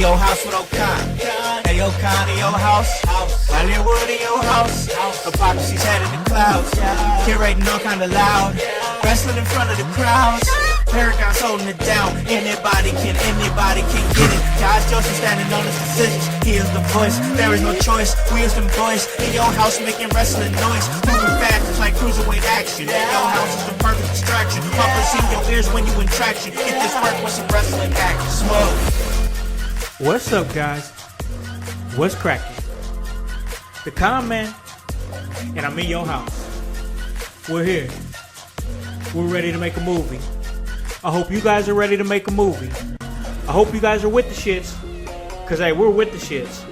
your house with O'Con. Hey, O'Con in your house. Hollywood in your house. Hypocrisy's head in the clouds. Curating all kind of loud. Wrestling in front of the crowds. Paragon's holding it down. Anybody can get it. Josh Joseph standing on his decisions. He is the voice. There is no choice. We is them boys in your house making wrestling noise. Moving fast, it's like cruiserweight action. In your house is the perfect distraction. Pumpers in your ears when you in traction. Get this work with some wrestling action. Smoke. What's up, guys? What's cracking? The Con Man, and I'm in your house. We're here. We're ready to make a movie. I hope you guys are ready to make a movie. I hope you guys are with the shits, because, hey, we're with the shits.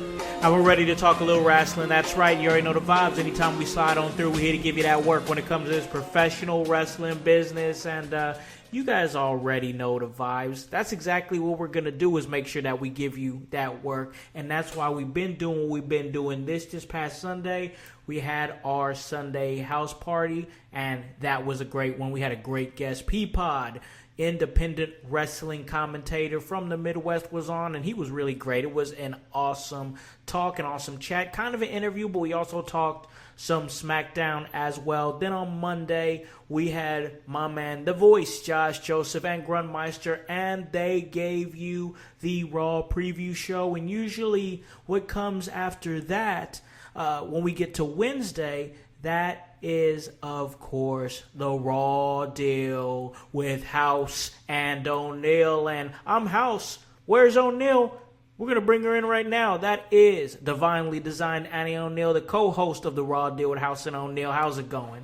And we're ready to talk a little wrestling. That's right, you already know the vibes. Anytime we slide on through, we're here to give you that work when it comes to this professional wrestling business. And you guys already know the vibes. That's exactly what we're going to do, is make sure that we give you that work. And that's why we've been doing what we've been doing. This past Sunday, we had our Sunday house party, and that was a great one. We had a great guest, P-Pod. Independent wrestling commentator from the Midwest, was on, and he was really great. It was an awesome talk, an awesome chat, kind of an interview, but we also talked some SmackDown as well. Then on Monday, we had my man, The Voice, Josh Joseph, and Grunmeister, and they gave you the Raw preview show. And usually what comes after that, when we get to Wednesday, that is, of course, the Raw deal with Howse and O'Neal. And I'm Howse. Where's O'Neal? We're going to bring her in right now. That is Divinely Designed Annie O'Neal, the co-host of the Raw deal with Howse and O'Neal. How's it going?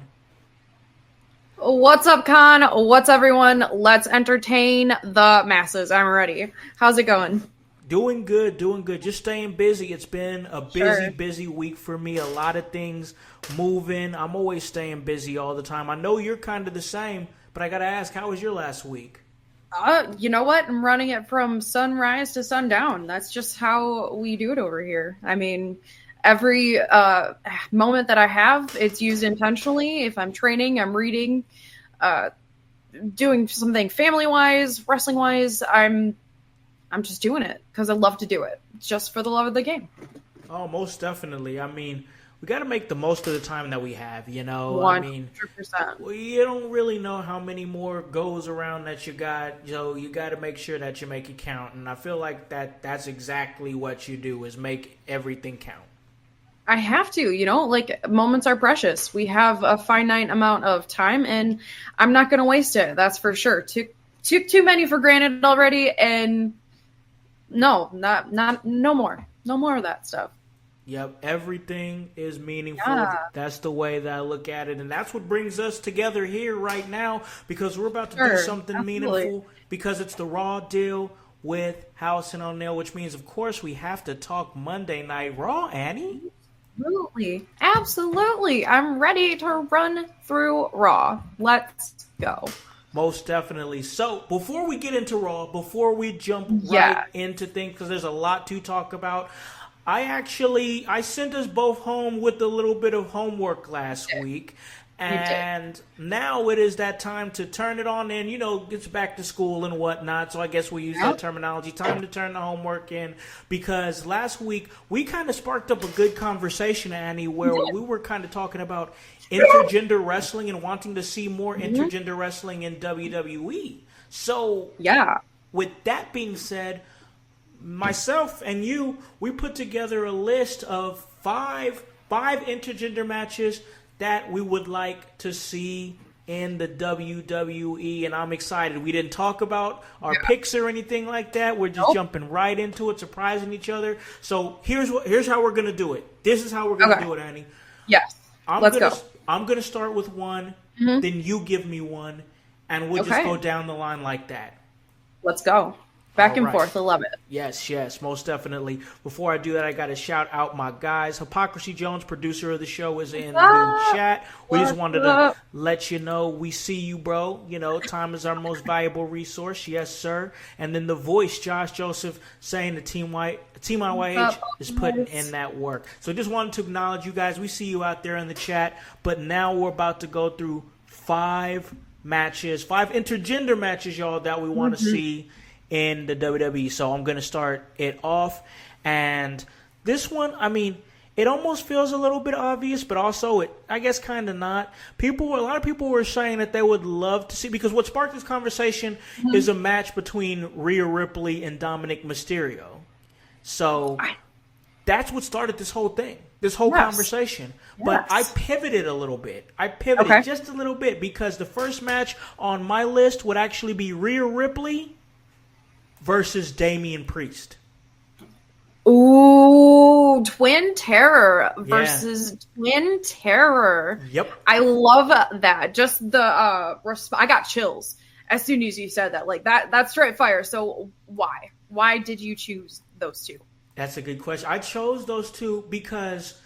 What's up, Con? What's everyone? Let's entertain the masses. I'm ready. How's it going? Doing good, doing good. Just staying busy. It's been a busy week for me. A lot of things moving. I'm always staying busy all the time. I know you're kind of the same, but I got to ask, how was your last week? You know what? I'm running it from sunrise to sundown. That's just how we do it over here. I mean, every moment that I have, it's used intentionally. If I'm training, I'm reading, doing something family-wise, wrestling-wise, I'm just doing it because I love to do it. Just for the love of the game. Oh, most definitely. I mean, we got to make the most of the time that we have, you know? 100%. I mean, you don't really know how many more goes around that you got. You know, you got to make sure that you make it count. And I feel like that's exactly what you do, is make everything count. I have to, you know, like, moments are precious. We have a finite amount of time, and I'm not going to waste it. That's for sure. Took too many for granted already, and no more of that stuff. Yep, everything is meaningful. Yeah. That's the way that I look at it, and that's what brings us together here right now, because we're about to do something meaningful, because it's the Raw deal with Howse and O'Neal, which means, of course, we have to talk Monday Night Raw, Annie. Absolutely. I'm ready to run through Raw. Let's go. Most definitely. So, before we get into Raw, before we jump right into things, because there's a lot to talk about, I sent us both home with a little bit of homework last week, and now it is that time to turn it on in. You know, it's back to school and whatnot, so I guess we use that terminology. Time to turn the homework in, because last week we kind of sparked up a good conversation, Annie, where we were kind of talking about intergender wrestling and wanting to see more intergender wrestling in WWE. So, with that being said, myself and you, we put together a list of five intergender matches that we would like to see in the WWE, and I'm excited. We didn't talk about our picks or anything like that. We're just jumping right into it, surprising each other. So here's how we're gonna do it. This is how we're gonna do it, Annie. Yes. Let's go. I'm gonna start with one, then you give me one, and we'll just go down the line like that. Let's go. Back and forth. I love it. Yes, most definitely. Before I do that, I got to shout out my guys. Hypocrisy Jones, producer of the show, is in the chat. We just wanted to let you know we see you, bro. You know, time is our most valuable resource. Yes, sir. And then The Voice, Josh Joseph, saying the Team IYH is putting in that work. So just wanted to acknowledge you guys. We see you out there in the chat. But now we're about to go through five intergender matches, y'all, that we want to see in the WWE. So I'm going to start it off. And this one, I mean, it almost feels a little bit obvious, but also I guess kind of not. A lot of people were saying that they would love to see, because what sparked this conversation is a match between Rhea Ripley and Dominic Mysterio. So that's what started this whole thing, this whole conversation. But I pivoted a little bit. Just a little bit, because the first match on my list would actually be Rhea Ripley versus Damian Priest. Ooh, Twin Terror versus Twin Terror. Yep. I love that. Just the I got chills as soon as you said that. Like that's straight fire. So why? Why did you choose those two? That's a good question. I chose those two because,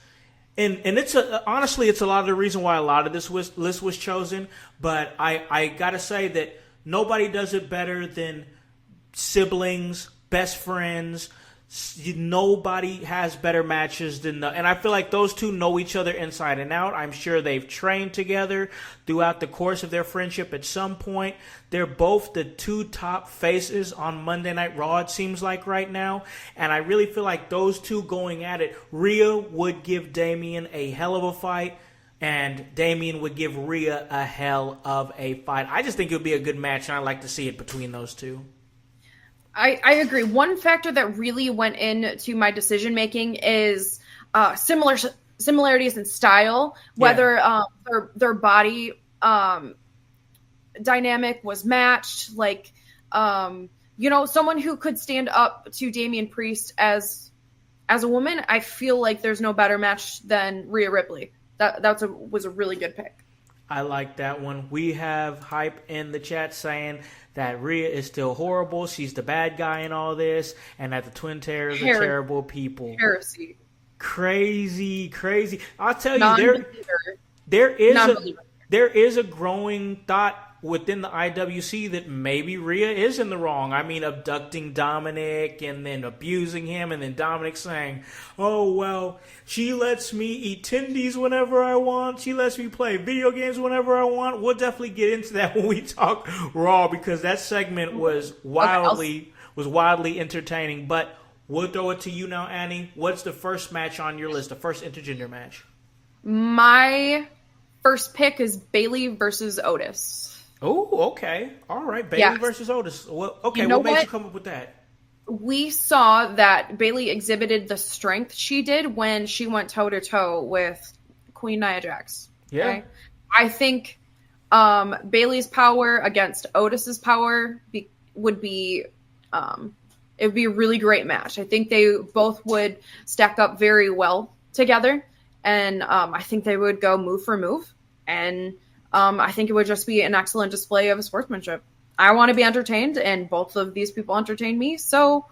and it's honestly, it's a lot of the reason why a lot of this list was chosen. But I gotta say that nobody does it better than siblings, best friends. Nobody has better matches than and I feel like those two know each other inside and out. I'm sure they've trained together throughout the course of their friendship at some point. They're both the two top faces on Monday Night Raw, it seems like right now. And I really feel like those two going at it, Rhea would give Damian a hell of a fight, and Damian would give Rhea a hell of a fight. I just think it would be a good match, and I'd like to see it between those two. I agree. One factor that really went into my decision making is similarities in style, whether their body dynamic was matched. Like, someone who could stand up to Damian Priest as a woman. I feel like there's no better match than Rhea Ripley. That was a really good pick. I like that one. We have hype in the chat saying that Rhea is still horrible. She's the bad guy in all this, and that the Twin Terrors are terrible people. Heresy. Crazy. I'll tell you, there is a growing thought within the IWC that maybe Rhea is in the wrong. I mean, abducting Dominic and then abusing him, and then Dominic saying, oh, well, she lets me eat tendies whenever I want. She lets me play video games whenever I want. We'll definitely get into that when we talk Raw, because that segment was wildly entertaining. But we'll throw it to you now, Annie. What's the first match on your list, the first intergender match? My first pick is Bayley versus Otis. Oh, okay. All right. Bayley versus Otis. Well, okay, what made you come up with that? We saw that Bayley exhibited the strength she did when she went toe-to-toe with Queen Nia Jax. Yeah. Okay? I think Bayley's power against Otis's power would be it would be a really great match. I think they both would stack up very well together, and I think they would go move for move, and I think it would just be an excellent display of sportsmanship. I want to be entertained, and both of these people entertain me, so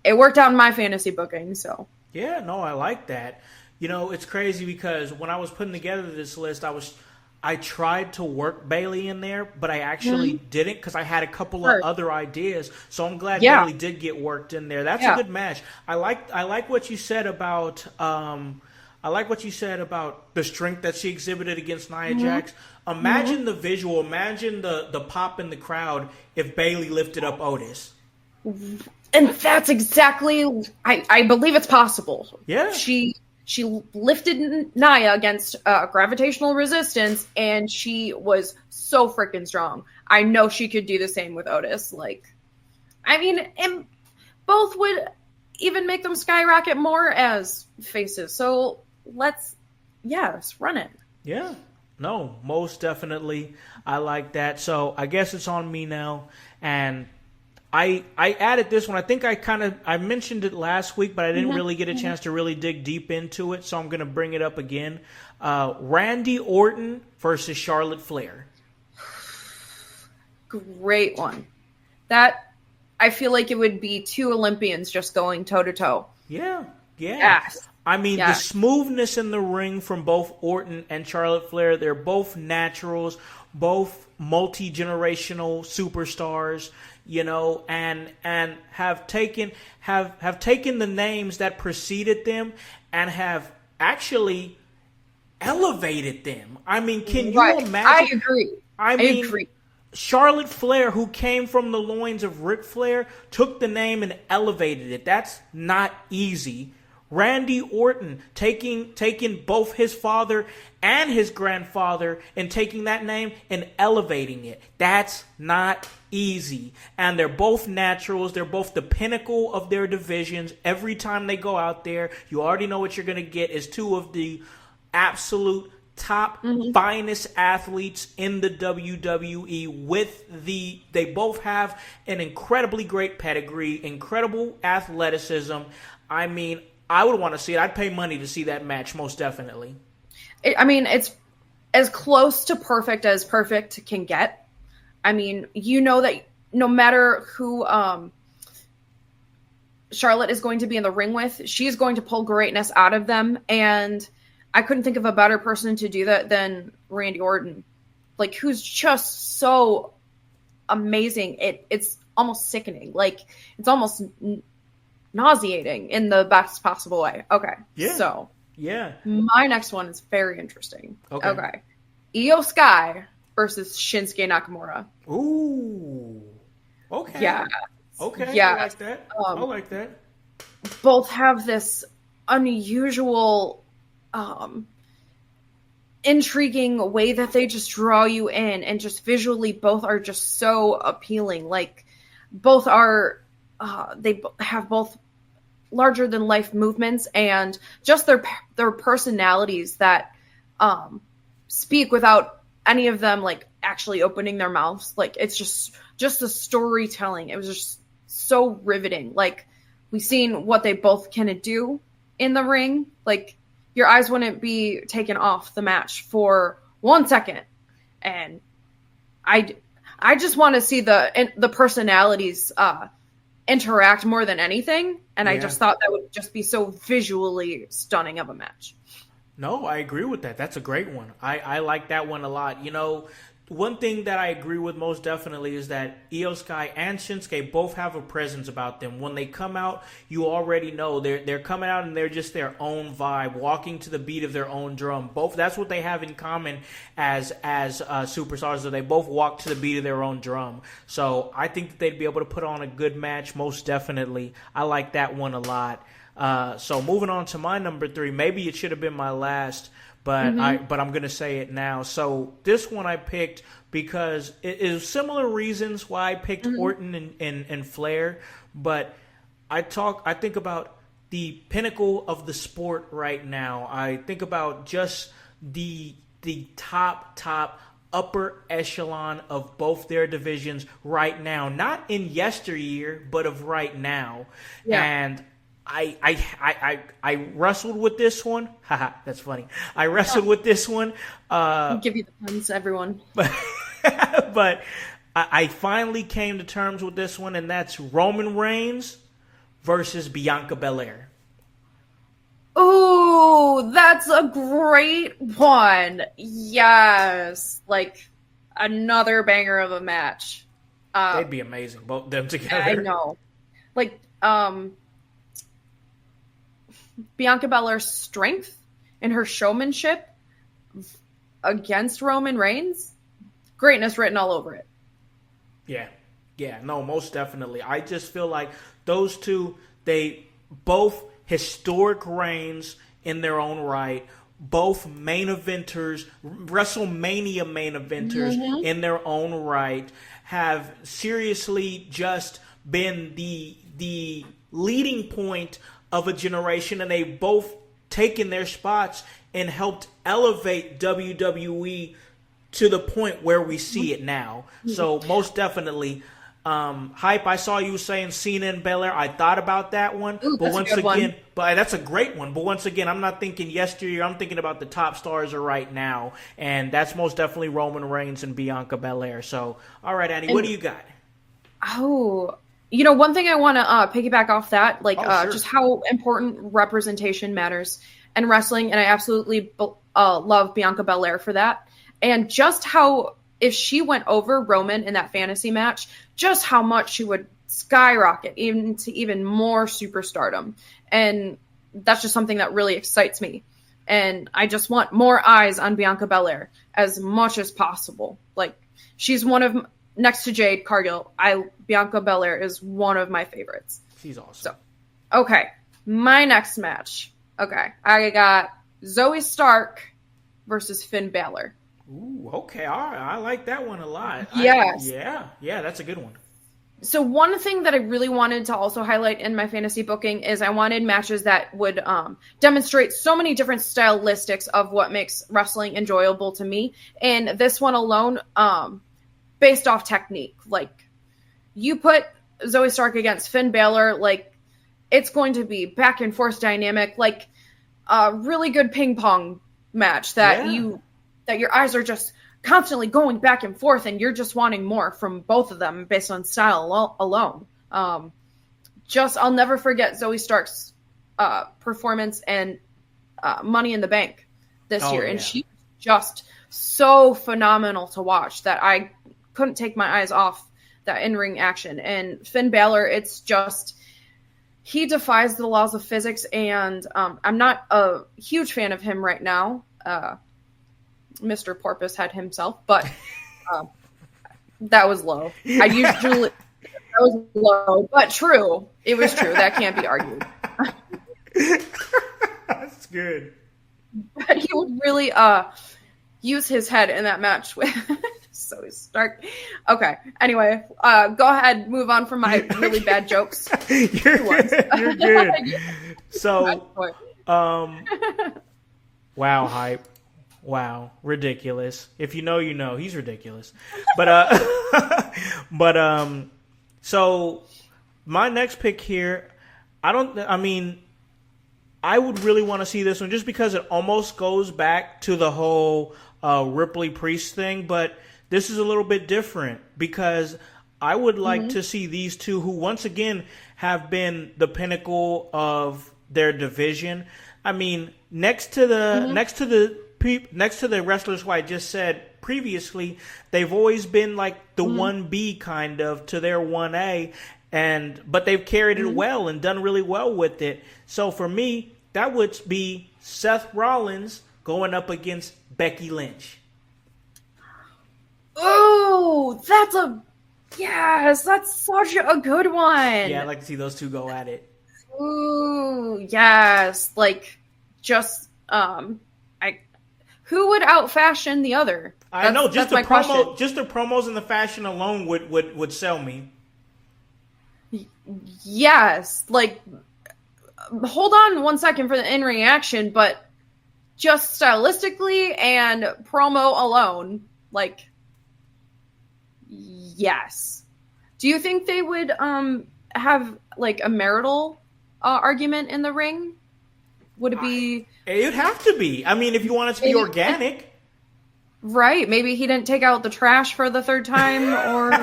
it worked out in my fantasy booking. So yeah, no, I like that. It's crazy because when I was putting together this list, I tried to work Bayley in there, but I actually didn't, because I had a couple of other ideas. So I'm glad Bayley did get worked in there. That's a good match. I like what you said about the strength that she exhibited against Nia Jax. Imagine the visual. Imagine the pop in the crowd if Bayley lifted up Otis. And that's exactly, I believe it's possible. Yeah. She lifted Nia against gravitational resistance, and she was so freaking strong. I know she could do the same with Otis. And both would even make them skyrocket more as faces. So let's run it. Yeah. No, most definitely. I like that. So I guess it's on me now. And I added this one. I think I mentioned it last week, but I didn't really get a chance to really dig deep into it. So I'm going to bring it up again. Randy Orton versus Charlotte Flair. Great one. That, I feel like it would be two Olympians just going toe to toe. Yeah. Yes. I mean, the smoothness in the ring from both Orton and Charlotte Flair, they're both naturals, both multi-generational superstars, and have taken the names that preceded them and have actually elevated them. I mean, can you imagine? I agree. I agree. Charlotte Flair, who came from the loins of Ric Flair, took the name and elevated it. That's not easy. Randy Orton taking both his father and his grandfather and taking that name and elevating it. That's not easy. And they're both naturals. They're both the pinnacle of their divisions. Every time they go out there, you already know what you're going to get is two of the absolute top finest athletes in the WWE. They both have an incredibly great pedigree, incredible athleticism. I mean, I would want to see it. I'd pay money to see that match, most definitely. It's as close to perfect as perfect can get. I mean, you know that no matter who Charlotte is going to be in the ring with, she's going to pull greatness out of them. And I couldn't think of a better person to do that than Randy Orton, like, who's just so amazing. It's almost sickening. Like, it's almost nauseating in the best possible way. Okay. Yeah. So yeah, my next one is very interesting. Okay. Io Sky versus Shinsuke Nakamura. Ooh. Okay. Yeah. Okay. Yeah. I like that. I like that. Both have this unusual, intriguing way that they just draw you in, and just visually both are just so appealing. Like, both are they have both larger than life movements, and just their personalities that speak without any of them like actually opening their mouths. Like, it's just the storytelling. It was just so riveting. Like, we've seen what they both can do in the ring. Like, your eyes wouldn't be taken off the match for 1 second. And I just want to see the personalities interact more than anything. And I just thought that would just be so visually stunning of a match. No, I agree with that. That's a great one. I like that one a lot. You know, one thing that I agree with most definitely is that Io Sky and Shinsuke both have a presence about them. When they come out, you already know they're coming out and they're just their own vibe, walking to the beat of their own drum. Both, that's what they have in common as superstars. That they both walk to the beat of their own drum. So I think that they'd be able to put on a good match, most definitely. I like that one a lot. So moving on to my number 3, maybe it should have been my last, but I'm going to say it now. So this one I picked because it is similar reasons why I picked Orton and Flair, but I think about the pinnacle of the sport right now. I think about just the top upper echelon of both their divisions right now, not in yesteryear, but of right now. Yeah. And I wrestled with this one. Haha, that's funny. I wrestled with this one. I'll give you the puns, everyone. But I finally came to terms with this one, and that's Roman Reigns versus Bianca Belair. Ooh, that's a great one. Yes. Like, another banger of a match. They'd be amazing, both of them together. I know. Like, Bianca Belair's strength and her showmanship against Roman Reigns, greatness written all over it. Yeah, no, most definitely. I just feel like those two, they both historic reigns in their own right, both main eventers, WrestleMania main eventers in their own right, have seriously just been the leading point of a generation, and they both taken their spots and helped elevate WWE to the point where we see it now. So most definitely, Hype, I saw you saying Cena and Belair. I thought about that one. Ooh, but once again, but that's a great one. But once again, I'm not thinking yesteryear. I'm thinking about the top stars are right now. And that's most definitely Roman Reigns and Bianca Belair. So, all right, Annie, what do you got? Oh, you know, one thing I want to piggyback off that, like, sure. just how important representation matters in wrestling. And I absolutely love Bianca Belair for that. And just how, if she went over Roman in that fantasy match, just how much she would skyrocket even more superstardom. And that's just something that really excites me. And I just want more eyes on Bianca Belair as much as possible. Like, she's one of next to Jade Cargill, Bianca Belair is one of my favorites. She's awesome. So, okay, my next match. Okay, I got Zoe Stark versus Finn Balor. Ooh, okay, all right. I like that one a lot. Yes. Yeah, that's a good one. So one thing that I really wanted to also highlight in my fantasy booking is I wanted matches that would demonstrate so many different stylistics of what makes wrestling enjoyable to me. And this one alone, based off technique, like you put Zoe Stark against Finn Balor, like it's going to be back and forth dynamic, like a really good ping pong match that your eyes are just constantly going back and forth and you're just wanting more from both of them based on style alone. I'll never forget Zoe Stark's performance and Money in the Bank this year. And she was just so phenomenal to watch that I couldn't take my eyes off that in-ring action. And Finn Balor, it's just, he defies the laws of physics, and I'm not a huge fan of him right now. Mr. Porpoise had himself, but that was low. That was low, but true. It was true. That can't be argued. That's good. But he would really use his head in that match with so Stark. Okay. Anyway, go ahead. Move on from my really bad jokes. You're good. So, wow, hype. Wow, ridiculous. If you know, you know. He's ridiculous. But so my next pick here, I would really want to see this one just because it almost goes back to the whole Ripley Priest thing, but this is a little bit different because I would like to see these two, who once again have been the pinnacle of their division. I mean, next to the wrestlers who I just said previously, they've always been like the 1B kind of to their 1A, but they've carried it well and done really well with it. So for me, that would be Seth Rollins going up against Becky Lynch. Oh, that's such a good one. Yeah, I'd like to see those two go at it. Ooh, yes. Like, just, who would out-fashion the other? I know, just the promos and the fashion alone would sell me. Yes, like, hold on 1 second for the in-ring action, but just stylistically and promo alone, like, yes. Do you think they would have, like, a marital argument in the ring? Would it be... It'd have to be. I mean, if you want it to be organic. Right. Maybe he didn't take out the trash for the third time, or...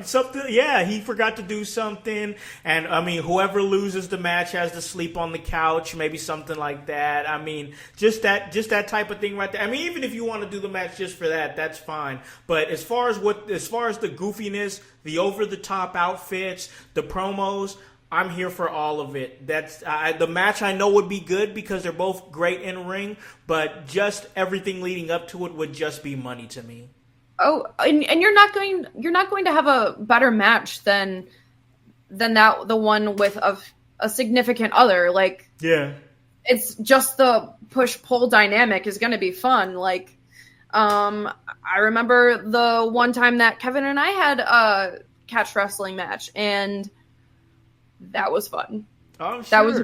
Something. Yeah, he forgot to do something. And, I mean, whoever loses the match has to sleep on the couch. Maybe something like that. I mean, just that type of thing right there. I mean, even if you want to do the match just for that, that's fine. But as far as the goofiness, the over-the-top outfits, the promos... I'm here for all of it. That's the match I know would be good because they're both great in ring, but just everything leading up to it would just be money to me. Oh, and you're not going to have a better match than the one with a significant other. Like, yeah, it's just the push-pull dynamic is going to be fun. Like, I remember the one time that Kevin and I had a catch wrestling match, and that was fun. Oh, sure. That was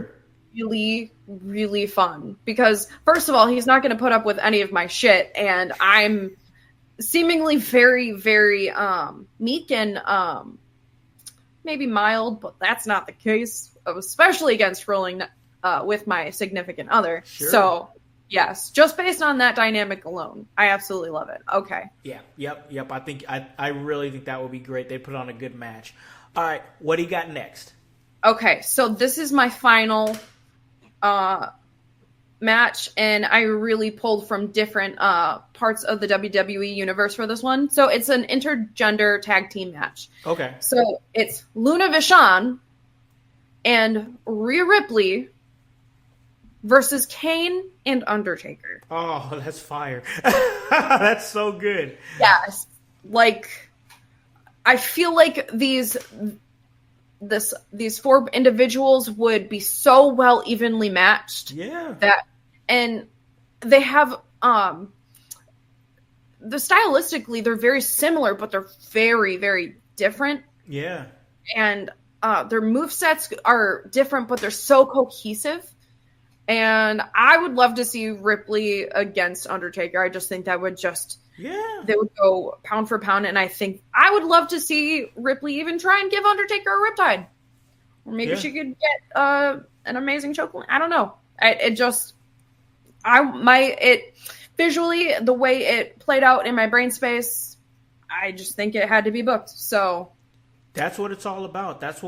really, really fun. Because, first of all, he's not going to put up with any of my shit, and I'm seemingly very, very meek and maybe mild, but that's not the case, especially against rolling with my significant other. Sure. So, yes, just based on that dynamic alone, I absolutely love it. Okay. Yeah, yep. I really think that would be great. They put on a good match. All right, what do you got next? Okay, so this is my final match, and I really pulled from different parts of the WWE universe for this one. So it's an intergender tag team match. Okay. So it's Luna Vachon and Rhea Ripley versus Kane and Undertaker. Oh, that's fire. That's so good. Yes. like, I feel like these 4 individuals would be so well evenly matched. Yeah. And they have stylistically they're very similar, but they're very, very different. Yeah. And their movesets are different, but they're so cohesive. And I would love to see Ripley against Undertaker. I just think that would they would go pound for pound. And I think I would love to see Ripley even try and give Undertaker a riptide. Or maybe she could get an amazing choke. I don't know. Visually, the way it played out in my brain space, I just think it had to be booked. So that's what it's all about. If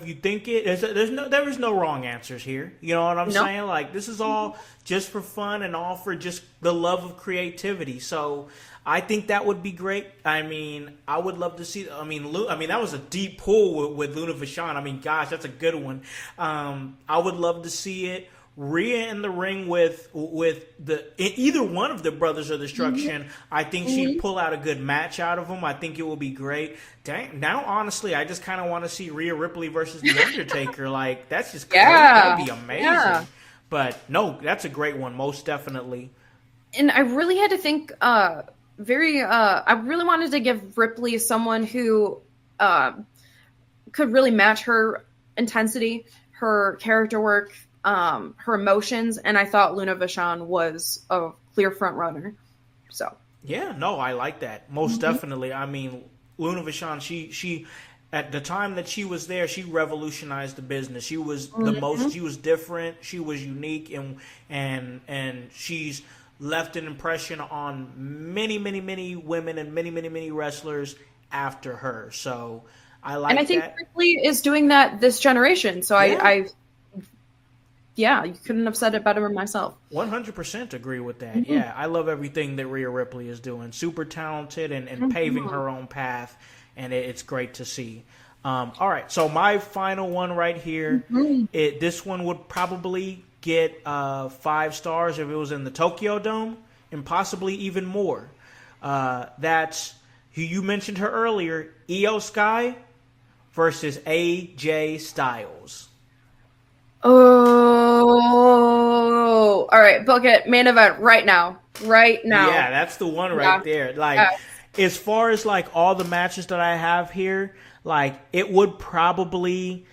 you think there is no wrong answers here. You know what I'm saying? Like, this is all just for fun and all for just the love of creativity. So I think that would be great. I mean, I would love to see. That was a deep pull with Luna Vachon. I mean, gosh, that's a good one. I would love to see it. Rhea in the ring with either one of the Brothers of Destruction. I think she'd pull out a good match out of them. I think it will be great. Dang, now honestly, I just kind of want to see Rhea Ripley versus The Undertaker. Like, that's just crazy. That'd be amazing. Yeah. But no, that's a great one, most definitely. And I really had to think I really wanted to give Ripley someone who could really match her intensity, her character work, her emotions, and I thought Luna Vachon was a clear front runner. So yeah, no, I like that most definitely. I mean, Luna Vachon, she at the time that she was there, she revolutionized the business. She was the most. She was different. She was unique, and she's left an impression on many, many, many women and many, many, many wrestlers after her. So I like that. And I think Ripley is doing that this generation. So yeah, you couldn't have said it better myself. 100% agree with that. Yeah, I love everything that Rhea Ripley is doing. Super talented and paving her own path, and it's great to see. All right, so my final one right here, this one would probably get 5 stars if it was in the Tokyo Dome, and possibly even more. That's who you mentioned her earlier, Io Sky versus AJ Styles. Oh, all right. Book it. Main event right now. Right now. Yeah, that's the one right there. Like, as far as like all the matches that I have here, like it would probably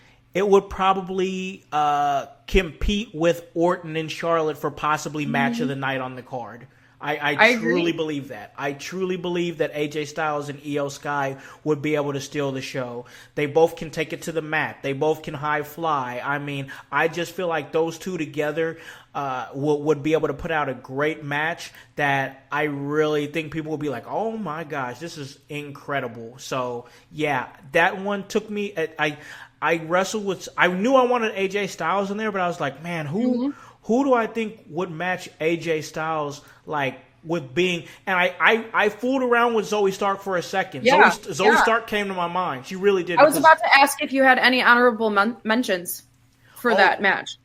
compete with Orton and Charlotte for possibly match of the night on the card. I truly believe that. I truly believe that AJ Styles and Io Sky would be able to steal the show. They both can take it to the mat. They both can high fly. I mean, I just feel like those two together would be able to put out a great match that I really think people would be like, oh my gosh, this is incredible. So, yeah, that one took me. I wrestled with. I knew I wanted AJ Styles in there, but I was like, man, who do I think would match AJ Styles like with being? And I fooled around with Zoe Stark for a second. Yeah, Zoe Stark came to my mind. She really did. I was about to ask if you had any honorable mentions for that match.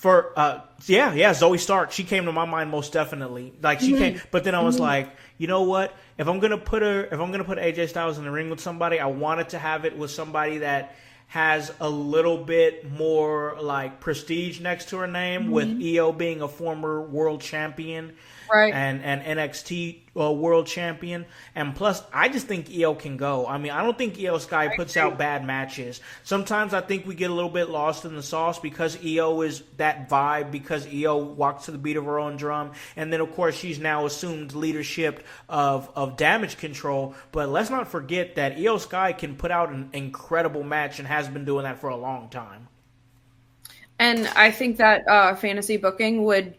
Zoe Stark. She came to my mind most definitely. Like she came, but then I was like, you know what? If I'm gonna put AJ Styles in the ring with somebody, I wanted to have it with somebody that has a little bit more like prestige next to her name, with Io being a former world champion, right, and NXT world champion. And plus, I just think Io can go. I mean, I don't think Io Sky puts out bad matches. Sometimes I think we get a little bit lost in the sauce because Io is that vibe, because Io walks to the beat of her own drum. And then, of course, she's now assumed leadership of Damage Control. But let's not forget that Io Sky can put out an incredible match and has been doing that for a long time. And I think that fantasy booking would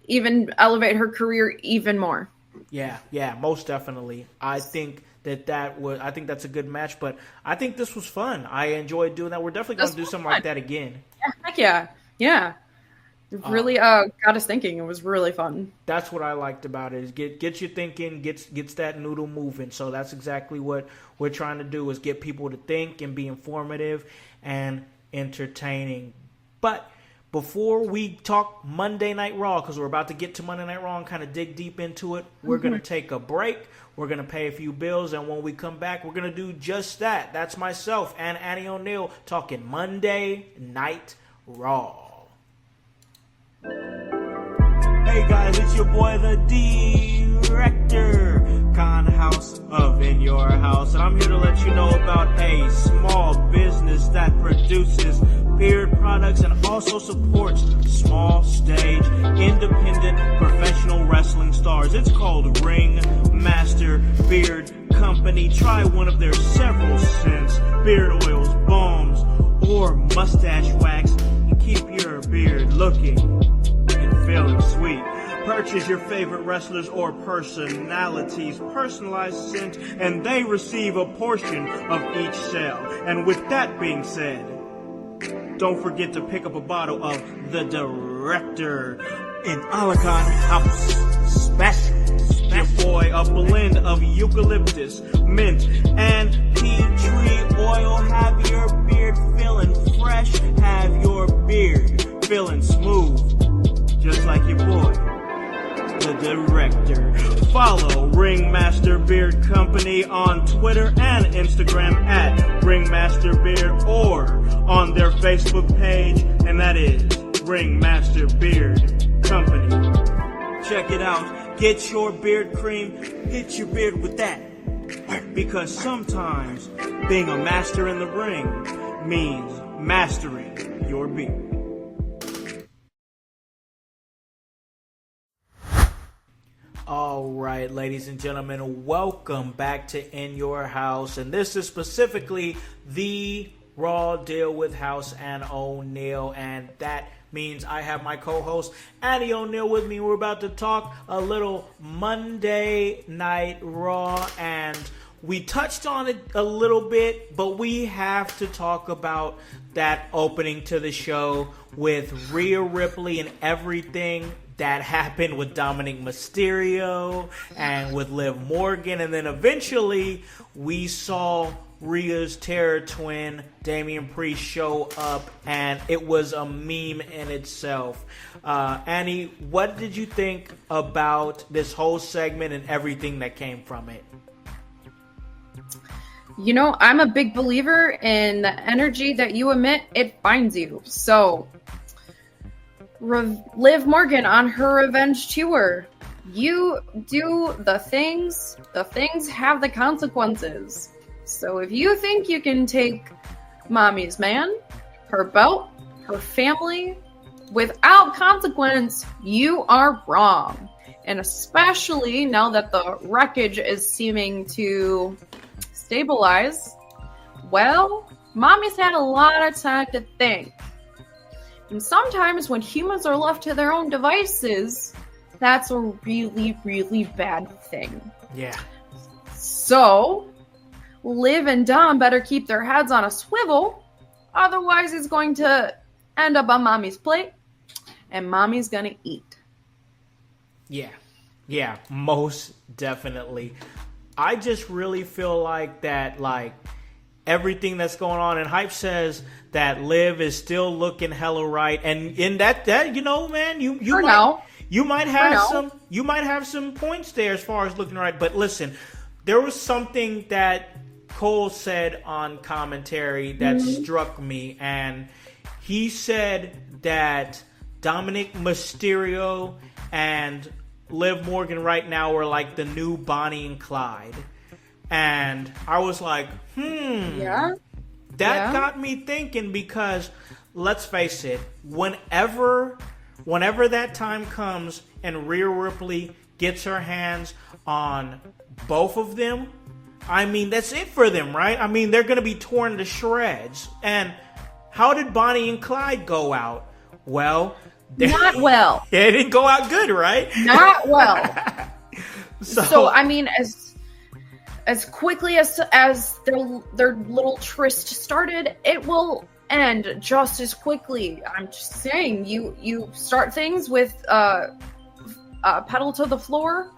even elevate her career even more. Yeah, most definitely. I think I think that's a good match, but I think this was fun. I enjoyed doing that. We're definitely going to do something like that again. Yeah, heck yeah. Yeah. It really got us thinking. It was really fun. That's what I liked about it. Is gets you thinking, gets that noodle moving. So that's exactly what we're trying to do, is get people to think and be informative and entertaining. But before we talk Monday Night Raw, because we're about to get to Monday Night Raw and kind of dig deep into it, we're going to take a break. We're going to pay a few bills, and when we come back, we're going to do just that. That's myself and Annie O'Neal talking Monday Night Raw. Hey guys, it's your boy, the Director, Howse of In Your House, and I'm here to let you know about a small business that produces beard products and also supports small stage, independent, professional wrestling stars. It's called Ring Master Beard Company. Try one of their several scents, beard oils, balms, or mustache wax, and keep your beard looking and feeling sweet. Purchase your favorite wrestlers or personalities' personalized scent, and they receive a portion of each sale. And with that being said, don't forget to pick up a bottle of the Director in Alakan House Special. Your boy, a blend of eucalyptus, mint, and tea tree oil. Have your beard feeling fresh, have your beard feeling smooth, just like your boy, the Director. Follow Ringmaster Beard Company on Twitter and Instagram at Ringmaster Beard, or on their Facebook page, and that is Ringmaster Beard Company. Check it out. Get your beard cream. Hit your beard with that. Because sometimes being a master in the ring means mastering your beard. All right, ladies and gentlemen, welcome back to In Your House. And this is specifically the Raw Deal with Howse and O'Neal. And that means I have my co-host Annie O'Neal with me. We're about to talk a little Monday Night Raw. And we touched on it a little bit, but we have to talk about that opening to the show with Rhea Ripley and everything that happened with Dominic Mysterio and with Liv Morgan. And then eventually we saw Rhea's terror twin, Damian Priest, show up, and it was a meme in itself. Annie, what did you think about this whole segment and everything that came from it? You know, I'm a big believer in the energy that you emit, it finds you. So Liv Morgan on her revenge tour. You do the things have the consequences. So if you think you can take mommy's man, her belt, her family, without consequence, you are wrong. And especially now that the wreckage is seeming to stabilize, well, mommy's had a lot of time to think. And sometimes when humans are left to their own devices, that's a really, really bad thing. Yeah. So, Liv and Dom better keep their heads on a swivel. Otherwise, it's going to end up on mommy's plate. And mommy's going to eat. Yeah, most definitely. I just really feel like that, everything that's going on, and Hype says that Liv is still looking hella right, and in that you know, man, you might have some points there as far as looking right. But listen, there was something that Cole said on commentary that struck me, and he said that Dominic Mysterio and Liv Morgan right now are like the new Bonnie and Clyde. And I was like, That got me thinking, because let's face it, whenever that time comes and Rhea Ripley gets her hands on both of them, I mean, that's it for them, right? I mean, they're going to be torn to shreds. And how did Bonnie and Clyde go out? Well, not well. It didn't go out good, right? Not well. So I mean, as quickly as their little tryst started, it will end just as quickly. I'm just saying, you start things with pedal to the floor.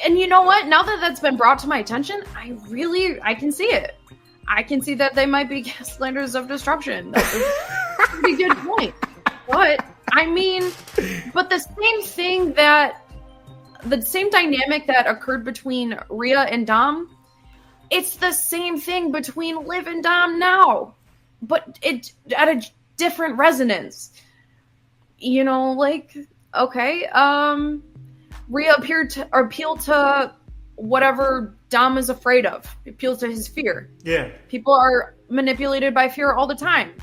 And you know what? Now that that's been brought to my attention, I can see it. I can see that they might be slanders of destruction. That's a pretty good point. But I mean, but the same dynamic that occurred between Rhea and Dom, it's the same thing between Liv and Dom now, but it at a different resonance. You know, like, okay, Rhea appealed to whatever Dom is afraid of. It appeals to his fear. Yeah. People are manipulated by fear all the time.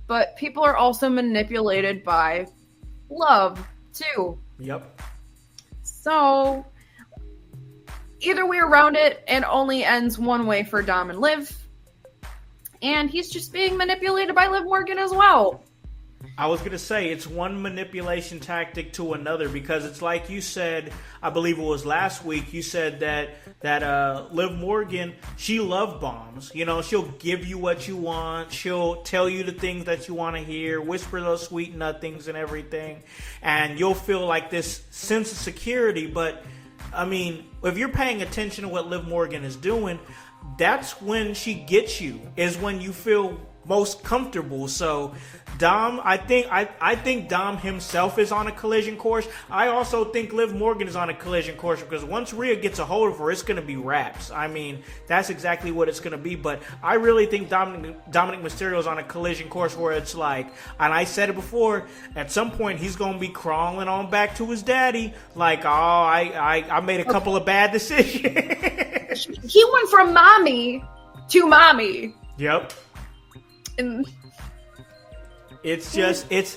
But people are also manipulated by love, too. Yep. So, either way around it, it only ends one way for Dom and Liv. And he's just being manipulated by Liv Morgan as well. I was going to say, it's one manipulation tactic to another, because it's like you said, I believe it was last week, you said that Liv Morgan, she love bombs. You know, she'll give you what you want. She'll tell you the things that you want to hear, whisper those sweet nothings and everything. And you'll feel like this sense of security. But, I mean, if you're paying attention to what Liv Morgan is doing, that's when she gets you, is when you feel most comfortable. So Dom, I think Dom himself is on a collision course. I also think Liv Morgan is on a collision course, because once Rhea gets a hold of her, it's going to be raps. I mean, that's exactly what it's going to be. But I really think Dominic Mysterio is on a collision course where it's like, and I said it before, at some point he's going to be crawling on back to his daddy, like, oh, I made a couple of bad decisions. He went from mommy to mommy. Yep. And it's just it's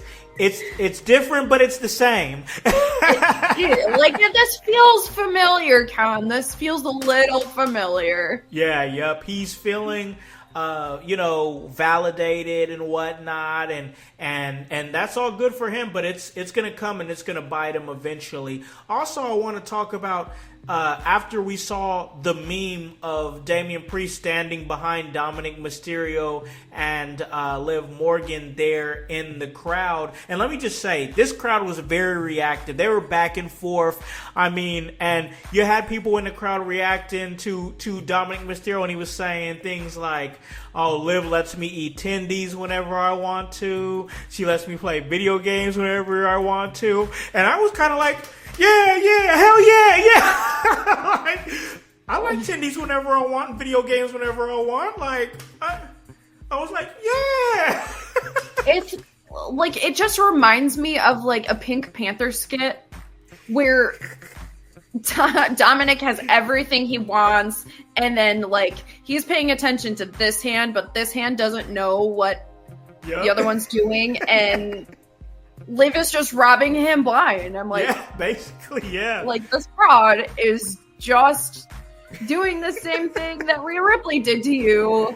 different, but it's the same. like, this feels familiar, Con. This feels a little familiar. Yeah, yep. He's feeling validated and whatnot, and that's all good for him, but it's gonna come and it's gonna bite him eventually. Also, I want to talk about after we saw the meme of Damian Priest standing behind Dominic Mysterio and Liv Morgan there in the crowd. And let me just say, this crowd was very reactive. They were back and forth. I mean, and you had people in the crowd reacting to Dominic Mysterio, and he was saying things like, oh, Liv lets me eat tendies whenever I want to. She lets me play video games whenever I want to. And I was kind of like, yeah, hell yeah. Like, I like tendies whenever I want and video games whenever I want. Like, I was like, yeah. It's like, it just reminds me of like a Pink Panther skit where Dominic has everything he wants, and then like he's paying attention to this hand, but this hand doesn't know what the other one's doing, and Liv is just robbing him blind. I'm like, yeah, basically, yeah. Like, this fraud is just doing the same thing that Rhea Ripley did to you,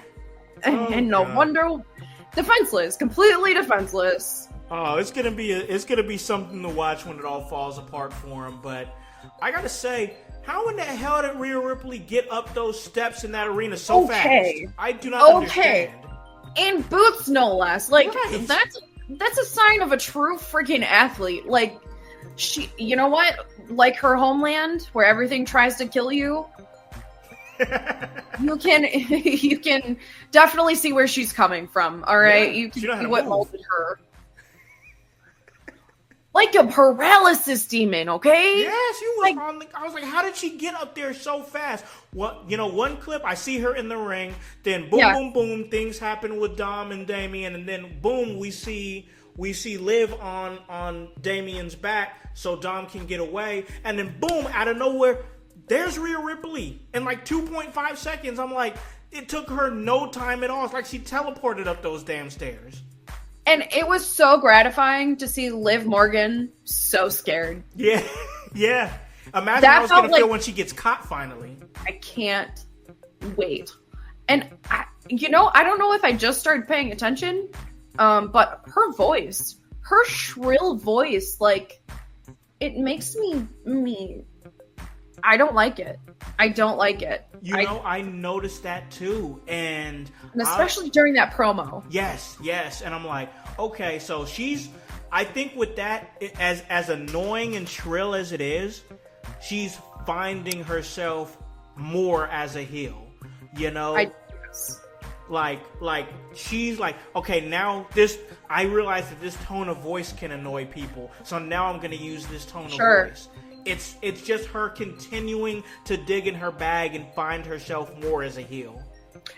and no wonder, defenseless, completely defenseless. Oh, it's gonna be something to watch when it all falls apart for him. But I gotta say, how in the hell did Rhea Ripley get up those steps in that arena so fast? I do not understand. In boots, no less. Like, right. That's a sign of a true freaking athlete. Like, she, you know what? Like her homeland, where everything tries to kill you. you can definitely see where she's coming from. All right, yeah, you can see what molded her. Like a paralysis demon, okay? Yeah, she was I was like, how did she get up there so fast? Well, one clip, I see her in the ring, then boom, boom, things happen with Dom and Damian, and then boom, we see Liv on Damian's back so Dom can get away, and then boom, out of nowhere, there's Rhea Ripley. In like 2.5 seconds, I'm like, it took her no time at all. It's like she teleported up those damn stairs. And it was so gratifying to see Liv Morgan so scared. Yeah, yeah. Imagine how it's going to feel when she gets caught finally. I can't wait. And, I don't know if I just started paying attention, but her voice, her shrill voice, like, it makes me I don't like it. I don't like it. I noticed that too. And especially during that promo. Yes. And I'm like, okay, so I think with that, as annoying and shrill as it is, she's finding herself more as a heel. Like she's like, okay, now I realize that this tone of voice can annoy people, so now I'm gonna use this tone of voice. It's just her continuing to dig in her bag and find herself more as a heel.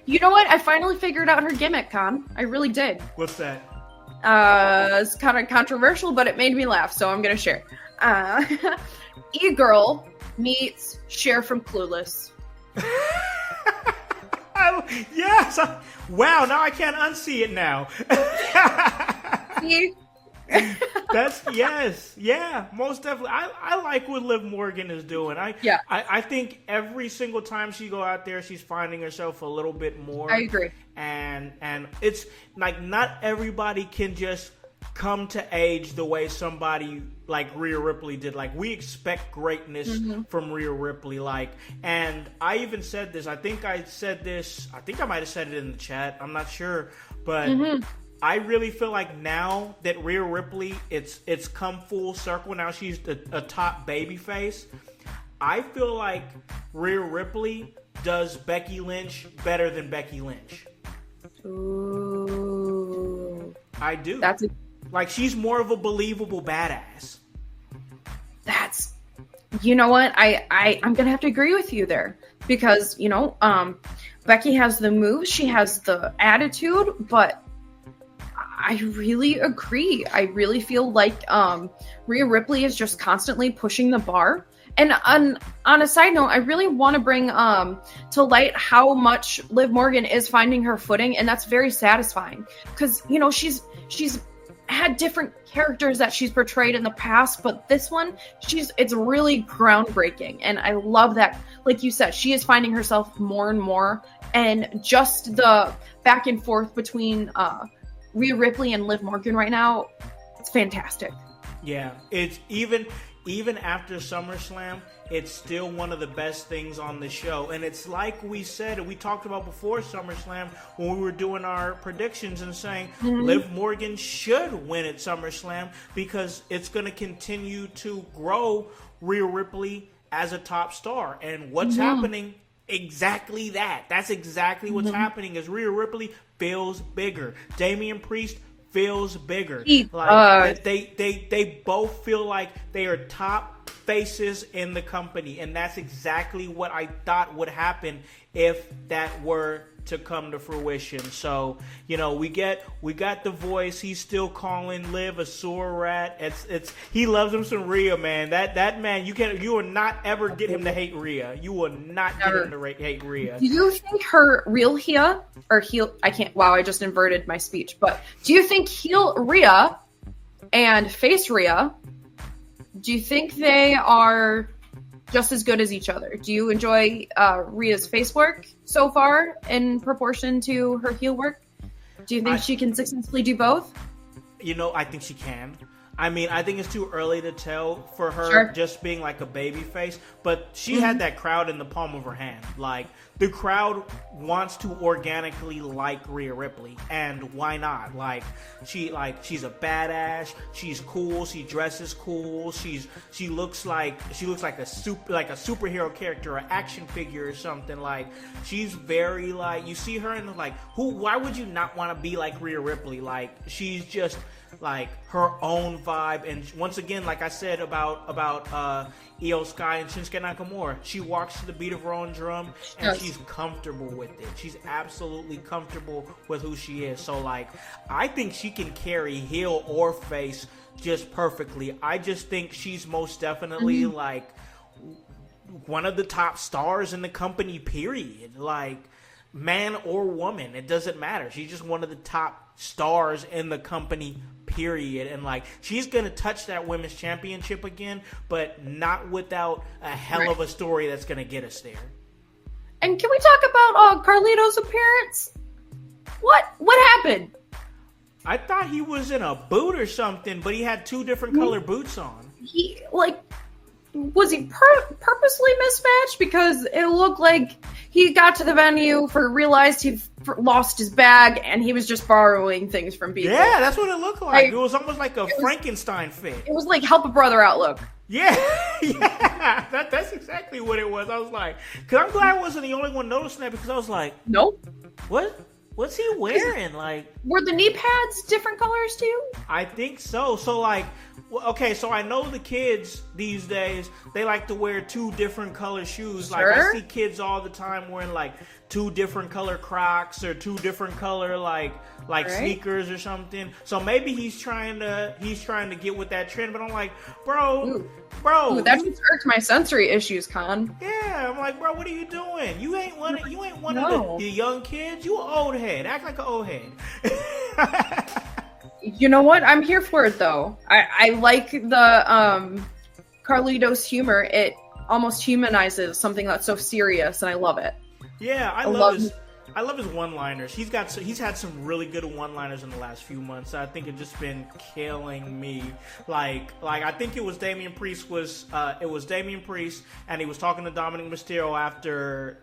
You know what? I finally figured out her gimmick, Con. I really did. What's that? It's kind of controversial, but it made me laugh, so I'm gonna share. E-Girl meets Cher from Clueless. Yes. Wow. Now I can't unsee it now. See? That's yes. Yeah. Most definitely. I like what Liv Morgan is doing. I think every single time she go out there, she's finding herself a little bit more. I agree. And it's like not everybody can just come to age the way somebody like Rhea Ripley did. Like, we expect greatness from Rhea Ripley. Like, and I even said this. I think I might have said it in the chat. I'm not sure, but I really feel like now that Rhea Ripley, it's come full circle. Now she's a top babyface. I feel like Rhea Ripley does Becky Lynch better than Becky Lynch. Ooh. I do. Like, she's more of a believable badass. You know what? I'm gonna have to agree with you there, because Becky has the moves, she has the attitude, but I really agree. I really feel like Rhea Ripley is just constantly pushing the bar. And on a side note, I really want to bring to light how much Liv Morgan is finding her footing, and that's very satisfying, because she's had different characters that she's portrayed in the past, but this one, it's really groundbreaking, and I love that. Like you said, she is finding herself more and more, and just the back and forth between Rhea Ripley and Liv Morgan right now, it's fantastic. Yeah, it's even after SummerSlam, it's still one of the best things on the show. And it's like we said, we talked about before SummerSlam when we were doing our predictions and saying Liv Morgan should win at SummerSlam, because it's going to continue to grow Rhea Ripley as a top star. And what's happening? Exactly that. That's exactly what's happening, is Rhea Ripley feels bigger. Damian Priest feels bigger. Like, they both feel like they are top faces in the company, and that's exactly what I thought would happen if that were to come to fruition. So, we got the voice. He's still calling Liv a sewer rat. He loves him some Rhea, man. That man, you will not ever get him to hate Rhea. You will not get him to hate Rhea. Do you think her real Rhea, or heel? I can't. Wow, I just inverted my speech. But do you think heel Rhea and face Rhea? Do you think they are just as good as each other? Do you enjoy Rhea's face work so far in proportion to her heel work? Do you think she can successfully do both? I think she can. I mean, I think it's too early to tell for her just being like a baby face, but she had that crowd in the palm of her hand. Like, the crowd wants to organically like Rhea Ripley, and why not? Like, she's a badass. She's cool. She dresses cool. She looks like a superhero character, or action figure or something. Like, she's very, like, you see her and like, why would you not want to be like Rhea Ripley? Like, she's just like her own vibe. And once again, like I said about Io Sky and Shinsuke Nakamura, she walks to the beat of her own drum, and she's comfortable with it. She's absolutely comfortable with who she is. So, like, I think she can carry heel or face just perfectly. I just think she's most definitely like one of the top stars in the company, period. Like, man or woman, it doesn't matter. She's just one of the top stars in the company, period. And like, she's gonna touch that women's championship again, but not without a hell of a story that's gonna get us there. And can we talk about Carlito's appearance? What happened? I thought he was in a boot or something, but he had two different color boots on. Was he purposely mismatched? Because it looked like he got to the venue, realized he lost his bag, and he was just borrowing things from people. Yeah, that's what it looked like. It was almost like a Frankenstein fit. It was like help a brother out look. Yeah, that's exactly what it was. I was like, because I'm glad I wasn't the only one noticing that, because I was like, nope. What? What's he wearing? Like, were the knee pads different colors too? I think so. So like, okay, so I know the kids these days, they like to wear 2 different color shoes. Like I see kids all the time wearing like 2 different color Crocs or 2 different color like sneakers or something. So maybe he's trying to get with that trend. But I'm like, bro, that just hurts my sensory issues, Con. Yeah, I'm like, bro, what are you doing? You ain't one of the young kids. You an old head. Act like an old head. You know what? I'm here for it though. I like the Carlito's humor. It almost humanizes something that's so serious, and I love it. Yeah, I love his one-liners. He's had some really good one-liners in the last few months. I think it's just been killing me. Like I think it was Damian Priest, and he was talking to Dominic Mysterio after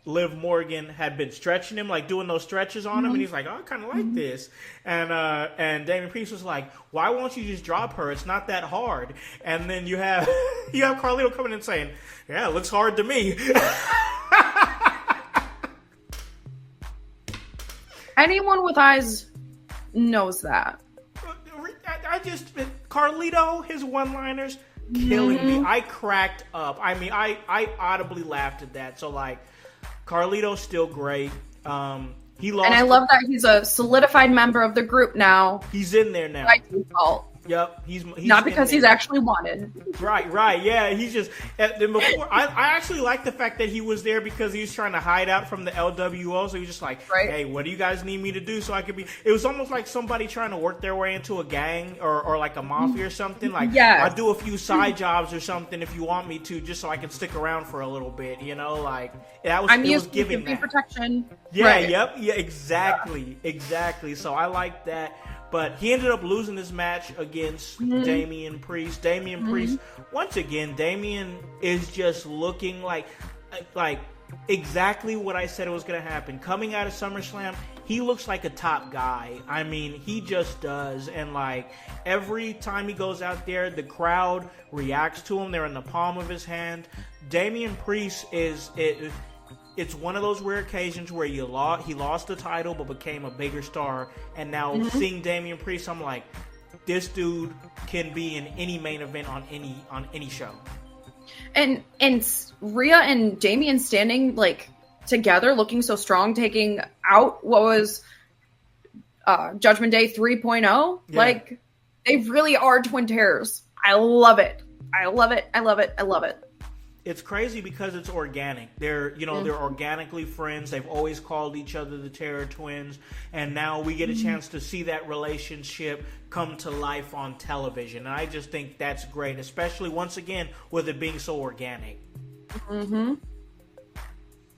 Liv Morgan had been stretching him, like doing those stretches on him, and he's like, "Oh, I kind of like this." And Damian Priest was like, "Why won't you just drop her? It's not that hard." And then you have Carlito coming in saying, "Yeah, it looks hard to me." Anyone with eyes knows that. Carlito, his one-liners, killing me. I cracked up. I mean, I audibly laughed at that. So, like, Carlito's still great. He lost. And I love that he's a solidified member of the group now. He's in there now. By default. Yep, he's not because he's actually wanted. Right, yeah. He's just before. I actually like the fact that he was there because he was trying to hide out from the LWO. So he was just like, "Hey, what do you guys need me to do so I could be?" It was almost like somebody trying to work their way into a gang or like a mafia or something. Like, I'll do a few side jobs or something if you want me to, just so I can stick around for a little bit. You know, like that was. It was giving that protection. Yeah, right. Yep, yeah, exactly. So I like that. But he ended up losing this match against Damian Priest. Priest, once again, Damian is just looking like exactly what I said it was going to happen. Coming out of SummerSlam, he looks like a top guy. I mean, he just does. And like every time he goes out there, the crowd reacts to him. They're in the palm of his hand. Damian Priest it's one of those rare occasions where he lost the title but became a bigger star. And now seeing Damian Priest, I'm like, this dude can be in any main event on any show. And Rhea and Damian standing like together, looking so strong, taking out what was Judgment Day 3.0. Yeah. Like they really are twin terrors. I love it. It's crazy because it's organic. They're organically friends. They've always called each other the Terror Twins, and now we get a chance to see that relationship come to life on television. And I just think that's great, especially once again with it being so organic.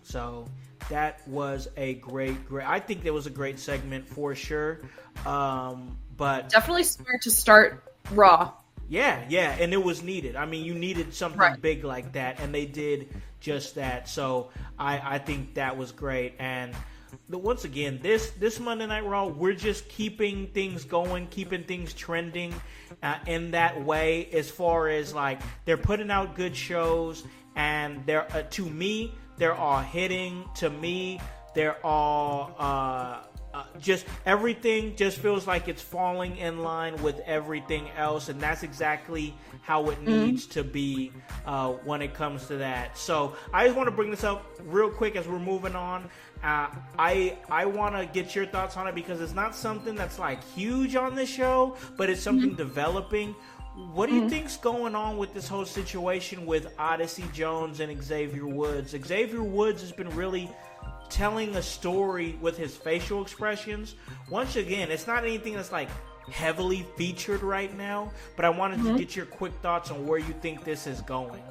So that was a great. I think that was a great segment for sure. But definitely smart to start Raw. Yeah, and it was needed. I mean, you needed something big like that, and they did just that. So I think that was great. And once again, this Monday Night Raw, we're just keeping things going, keeping things trending in that way. As far as like they're putting out good shows, and they're to me, they're all hitting. To me, they're all. Just everything just feels like it's falling in line with everything else, and that's exactly how it needs to be when it comes to that. So I just want to bring this up real quick as we're moving on. I want to get your thoughts on it because it's not something that's like huge on the show, but it's something developing. What do you think's going on with this whole situation with Odyssey Jones and Xavier Woods? Xavier Woods has been really telling a story with his facial expressions. Once again, it's not anything that's like heavily featured right now, but I wanted to get your quick thoughts on where you think this is going.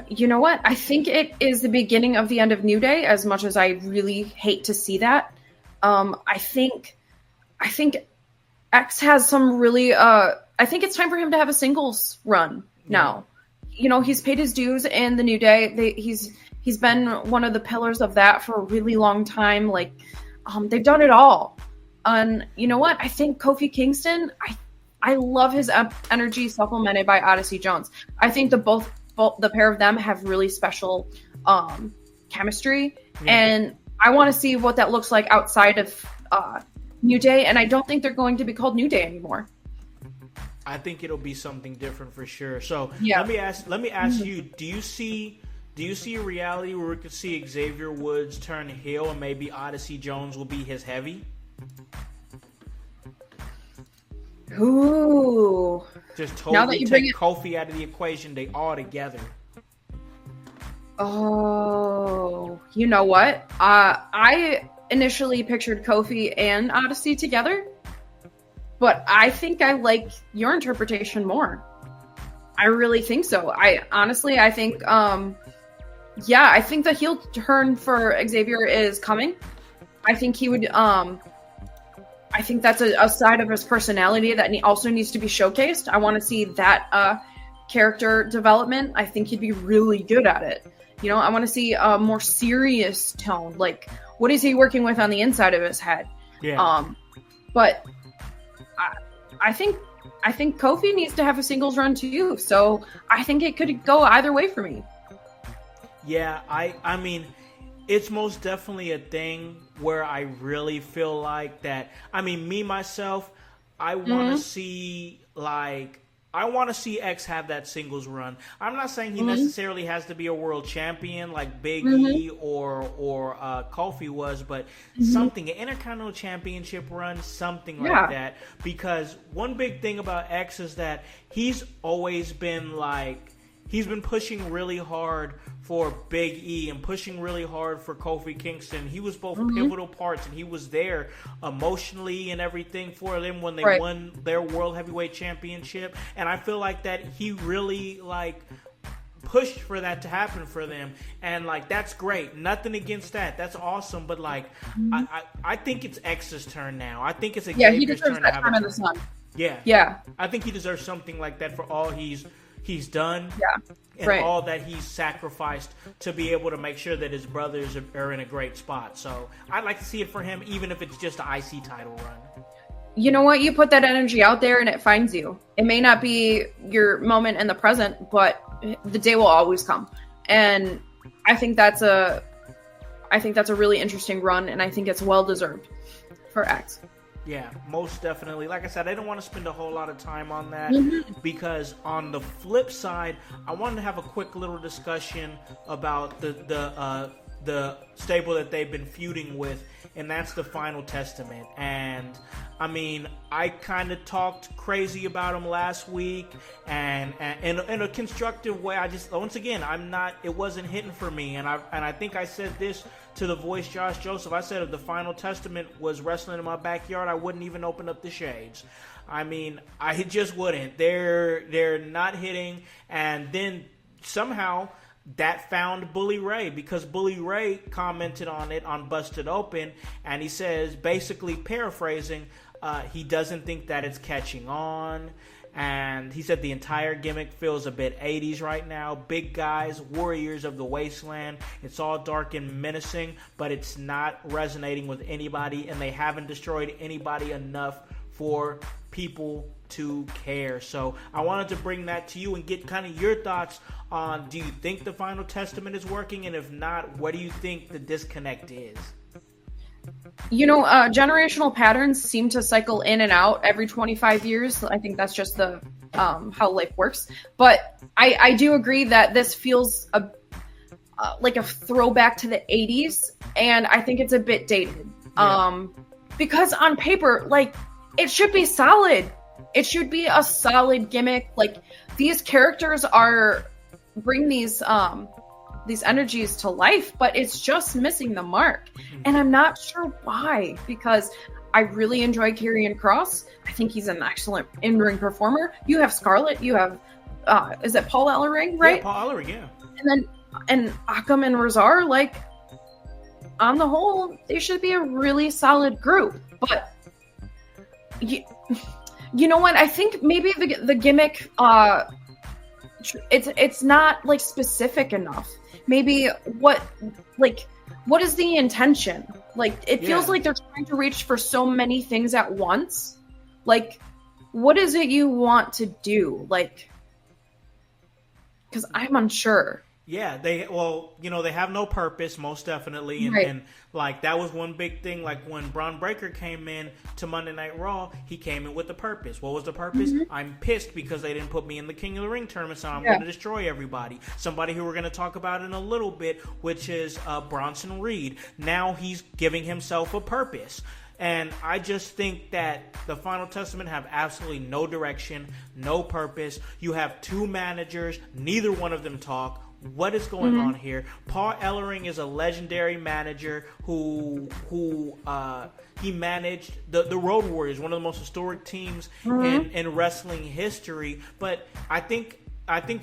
You know what? I think it is the beginning of the end of New Day, as much as I really hate to see that. I think X has some really, I think it's time for him to have a singles run now. You know, he's paid his dues in the New Day. He's been one of the pillars of that for a really long time. Like, they've done it all. And you know what? I think Kofi Kingston, I love his energy supplemented by Odyssey Jones. I think the pair of them have really special chemistry. And I want to see what that looks like outside of New Day, and I don't think they're going to be called New Day anymore. I think it'll be something different for sure. So Yeah. let me ask you: Do you see a reality where we could see Xavier Woods turn heel and maybe Odyssey Jones will be his heavy? Ooh. Just Now that totally you bring take Kofi out of the equation. They all together. Oh, you know what? I initially pictured Kofi and Odyssey together, but I think I like your interpretation more. I really think so. I think, I think the heel turn for Xavier is coming. I think he would, I think that's a side of his personality that also needs to be showcased. I want to see that character development. I think he'd be really good at it. You know, I want to see a more serious tone. Like, what is he working with on the inside of his head? Yeah. But I think Kofi needs to have a singles run too. So I think it could go either way for me. Yeah, I mean, it's most definitely a thing where I really feel like that. I mean, me myself, I want to see X have that singles run. I'm not saying he necessarily has to be a world champion like Big E or Kofi was, but something, an Intercontinental Championship run, something like that. Because one big thing about X is that he's always been he's been pushing really hard for Big E and pushing really hard for Kofi Kingston. He was both pivotal parts, and he was there emotionally and everything for them when they won their World Heavyweight Championship. And I feel like that he really pushed for that to happen for them. And that's great. Nothing against that. That's awesome. But I think it's X's turn now. I think it's Xavier's turn to have a turn. Yeah. I think he deserves something like that for all he's done and all that he's sacrificed to be able to make sure that his brothers are in a great spot. So I'd like to see it for him, even if it's just an IC title run. You know what? You put that energy out there and it finds you. It may not be your moment in the present, but the day will always come. And I think that's a really interesting run, and I think it's well deserved for X. Yeah, most definitely. Like I said, I didn't want to spend a whole lot of time on that because on the flip side, I wanted to have a quick little discussion about the stable that they've been feuding with, and that's the Final Testament. And I mean, I kind of talked crazy about them last week, and in a constructive way. I just, once again, it wasn't hitting for me, and I think I said this to the voice Josh Joseph. I said if the Final Testament was wrestling in my backyard, I wouldn't even open up the shades. I mean, I just wouldn't. They're not hitting, and then somehow that found Bully Ray, because Bully Ray commented on it on Busted Open, and he says, basically paraphrasing, he doesn't think that it's catching on. And he said the entire gimmick feels a bit 80s right now. Big guys, warriors of the wasteland. It's all dark and menacing, but it's not resonating with anybody, and they haven't destroyed anybody enough for people to care. So I wanted to bring that to you and get kind of your thoughts on, do you think the Final Testament is working? And if not, what do you think the disconnect is? You know, generational patterns seem to cycle in and out every 25 years. I think that's just the how life works. But I do agree that this feels like a throwback to the 80s, and I think it's a bit dated. Because on paper, it should be solid. It should be a solid gimmick. These characters bring these energies to life, but it's just missing the mark. And I'm not sure why, because I really enjoy Karrion Kross. I think he's an excellent in-ring performer. You have Scarlett, you have is it Paul Ellering, right? Yeah, Paul Ellering, yeah. And Akam and Razar, on the whole, they should be a really solid group. But you know what? I think maybe the gimmick it's not specific enough. Maybe what is the intention? It feels like they're trying to reach for so many things at once. What is it you want to do? Because I'm unsure. Yeah, they have no purpose, most definitely, and, Right. and like that was one big thing. Like when Braun Breaker came in to Monday Night Raw, he came in with a purpose. What was the purpose? I'm pissed because they didn't put me in the King of the Ring tournament, so I'm going to destroy everybody. Somebody who we're going to talk about in a little bit, which is Bronson Reed. Now he's giving himself a purpose. And I just think that the Final Testament have absolutely no direction, no purpose. You have two managers, neither one of them talk. What is going on here? Paul Ellering is a legendary manager who he managed the Road Warriors, one of the most historic teams in wrestling history. But I think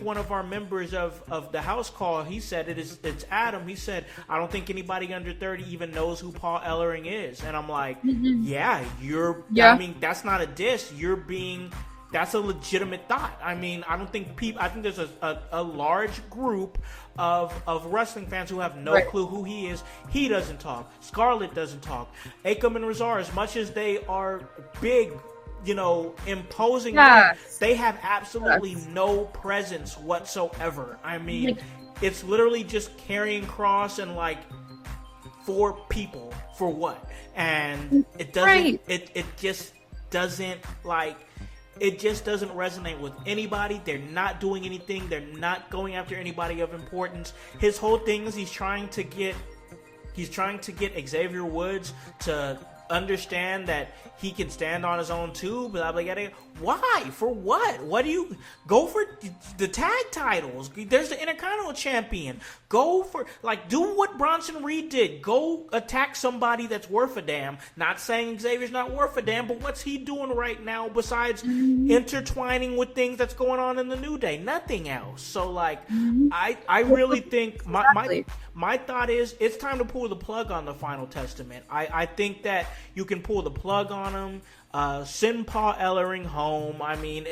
one of our members of the house call, he said it's Adam. He said, I don't think anybody under 30 even knows who Paul Ellering is. And I'm like, I mean, that's not a diss. That's a legitimate thought. I mean, I think there's a large group of wrestling fans who have no clue who he is. He doesn't talk. Scarlett doesn't talk. Akam and Razor, as much as they are big, imposing, they have absolutely no presence whatsoever. I mean, it's literally just Karrion Kross and like 4 people for what? And it doesn't, it just doesn't it just doesn't resonate with anybody. They're not doing anything. They're not going after anybody of importance. His whole thing is he's trying to get Xavier Woods to understand that he can stand on his own too. Blah, blah, blah, blah. Why? For what? What do you go for? The tag titles. There's the Intercontinental Champion. Go for do what Bronson Reed did. Go attack somebody that's worth a damn. Not saying Xavier's not worth a damn, but what's he doing right now besides intertwining with things that's going on in the New Day? Nothing else. So I really think my thought is it's time to pull the plug on the Final Testament. I think that you can pull the plug on him. Send Paul Ellering home. I mean,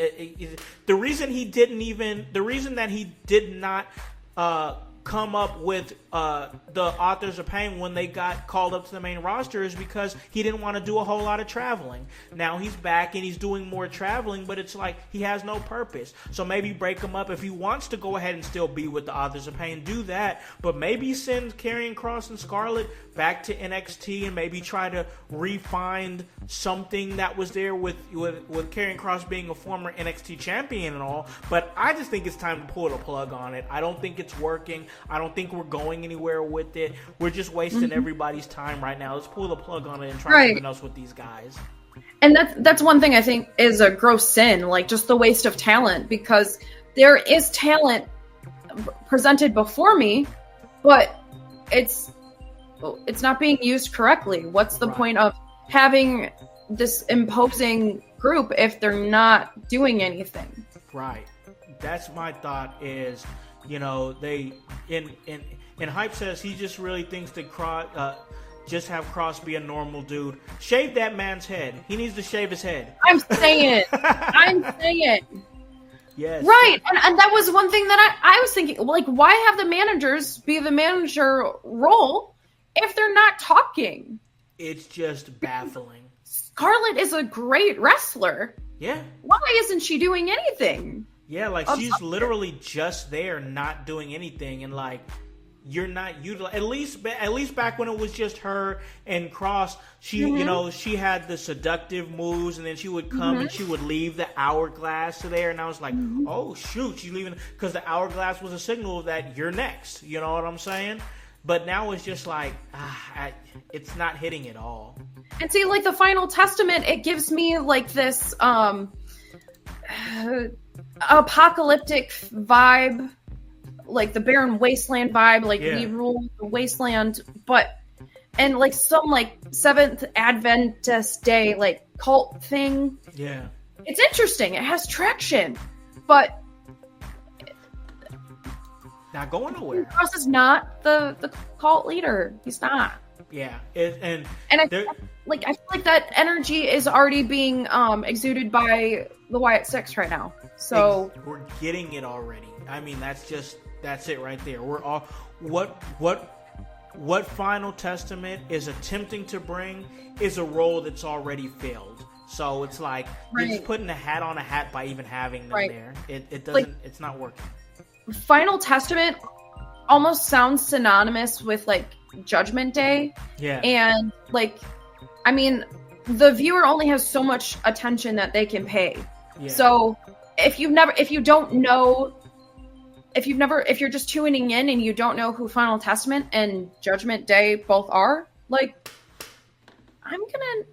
the reason that he did not come up with the Authors of Pain when they got called up to the main roster is because he didn't want to do a whole lot of traveling. Now he's back and he's doing more traveling, but it's like he has no purpose. So maybe break him up. If he wants to go ahead and still be with the Authors of Pain, do that. But maybe send Karrion Kross and Scarlett back to NXT and maybe try to refine something that was there with Karrion Kross being a former NXT champion and all. But I just think it's time to pull the plug on it. I don't think it's working. I don't think we're going anywhere with it. We're just wasting everybody's time right now. Let's pull the plug on it and try something else with these guys. And that's one thing I think is a gross sin, just the waste of talent, because there is talent presented before me, but it's not being used correctly. What's the point of having this imposing group if they're not doing anything? Right. That's my thought is, they in Hype says he just really thinks that just have Kross be a normal dude. Shave that man's head. He needs to shave his head. I'm saying. Yes. Right. And that was one thing that I was thinking, why have the managers be the manager role if they're not talking? It's just baffling. Scarlett is a great wrestler. Yeah. Why isn't she doing anything? Yeah, she's literally just there not doing anything, and you're not utilized. At least back when it was just her and Kross, she she had the seductive moves, and then she would come and she would leave the hourglass to there, and I was like, oh shoot, she's leaving, because the hourglass was a signal that you're next. You know what I'm saying? But now it's just it's not hitting at all. And see, the Final Testament, it gives me this apocalyptic vibe, the barren wasteland vibe, we rule the wasteland, and some Seventh Adventist day cult thing. Yeah, it's interesting. It has traction, but not going nowhere. Kross is not the cult leader. He's not. Yeah, and I feel like that energy is already being exuded by the Wyatt Six right now. So we're getting it already. I mean, that's it right there. We're all what Final Testament is attempting to bring is a role that's already filled. So it's you're just putting a hat on a hat by even having them there. It doesn't. It's not working. Final Testament almost sounds synonymous with like Judgment Day. Yeah. And like, I mean, the viewer only has so much attention that they can pay. Yeah. So if you're just tuning in and you don't know who Final Testament and Judgment Day both are, like,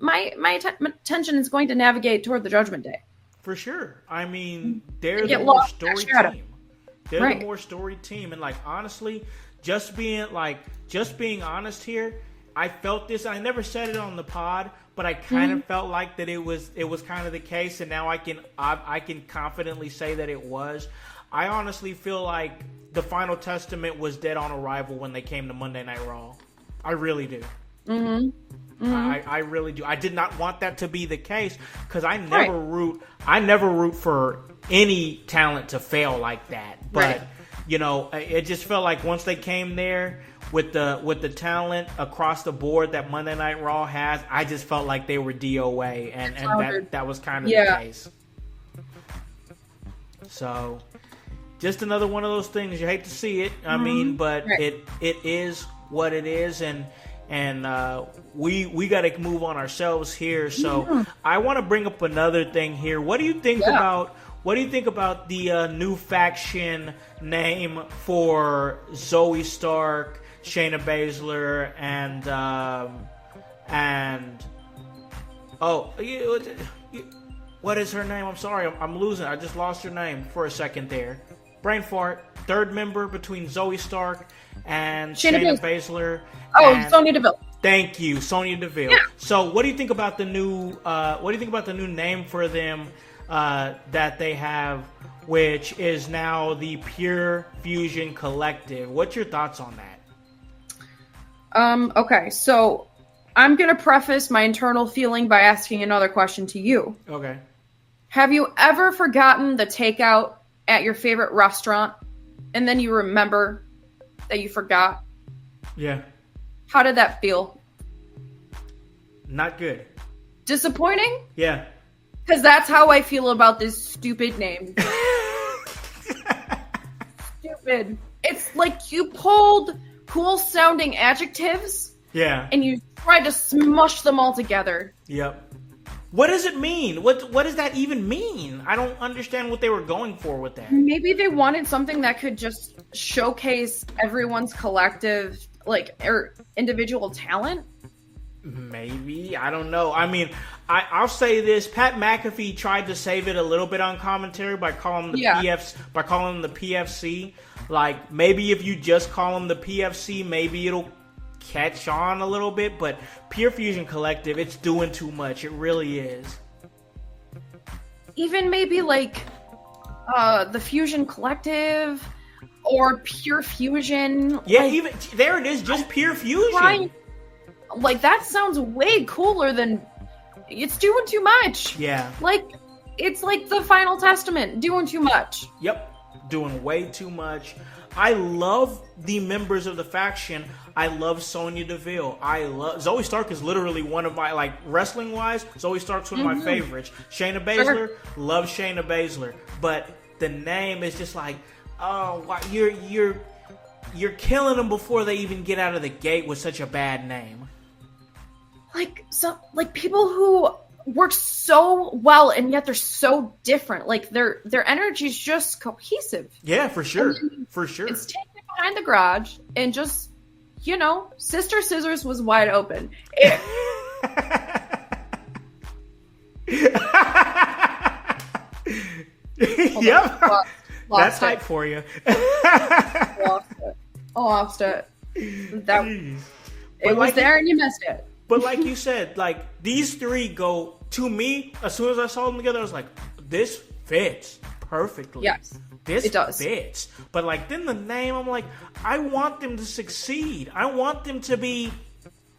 my attention is going to navigate toward the Judgment Day. For sure. I mean, they're the more story team. They're right. the more story team. And like, honestly, just being honest here, I felt this. I never said it on the pod, but I kind of felt like that it was kind of the case, and now I can confidently say that it was. I honestly feel like the Final Testament was dead on arrival when they came to Monday Night Raw. I really do. I really do. I did not want that to be the case because I never root for any talent to fail like that. But you know, it just felt like once they came there with the talent across the board that Monday Night Raw has, I just felt like they were DOA, and that was kind of the case. So, just another one of those things. You hate to see it. I mean, but it is what it is, and we got to move on ourselves here. So I want to bring up another thing here. What do you think about the new faction name for Zoe Stark, Shayna Baszler, what is her name? I'm sorry, I'm losing. I just lost her name for a second there. Brain fart. Third member between Zoe Stark and Shayna Baszler. Sonya Deville. Thank you, Sonya Deville. Yeah. So, what do you think about the new? Name for them that they have, which is now the Pure Fusion Collective? What's your thoughts on that? Okay, so I'm gonna preface my internal feeling by asking another question to you. Okay. Have you ever forgotten the takeout at your favorite restaurant, and then you remember that you forgot? Yeah. How did that feel? Not good. Disappointing? Yeah. Because that's how I feel about this stupid name. Stupid. It's like you pulled cool-sounding adjectives. Yeah. And you tried to smush them all together. Yep. What does it mean? What does that even mean? I don't understand what they were going for with that. Maybe they wanted something that could just showcase everyone's collective, or individual talent. Maybe. I don't know. I mean, I'll say this. Pat McAfee tried to save it a little bit on commentary by calling them the PFC. Like, maybe if you just call them the PFC, maybe it'll catch on a little bit. But Pure Fusion Collective, it's doing too much. It really is. Even maybe the Fusion Collective or Pure Fusion. Yeah, even there it is. Just Pure Fusion. That sounds way cooler than it's doing too much. Yeah. It's like the Final Testament doing too much. Yep. Doing way too much. I love the members of the faction. I love Sonya Deville. Zoe Stark is literally one of my, wrestling wise, Zoe Stark's one of my favorites. Shayna Baszler, love Shayna Baszler. But the name is just you're killing them before they even get out of the gate with such a bad name. People who work so well and yet they're so different. Their energy is just cohesive. Yeah, for sure. For sure. It's taken behind the garage and just, Sister Scissors was wide open. Yep. That's hype for you. Lost it. It was there and you missed it. But like you said, these three go, to me, as soon as I saw them together, I was like, this fits perfectly. Yes, it does. Fits. But then the name, I'm like, I want them to succeed. I want them to be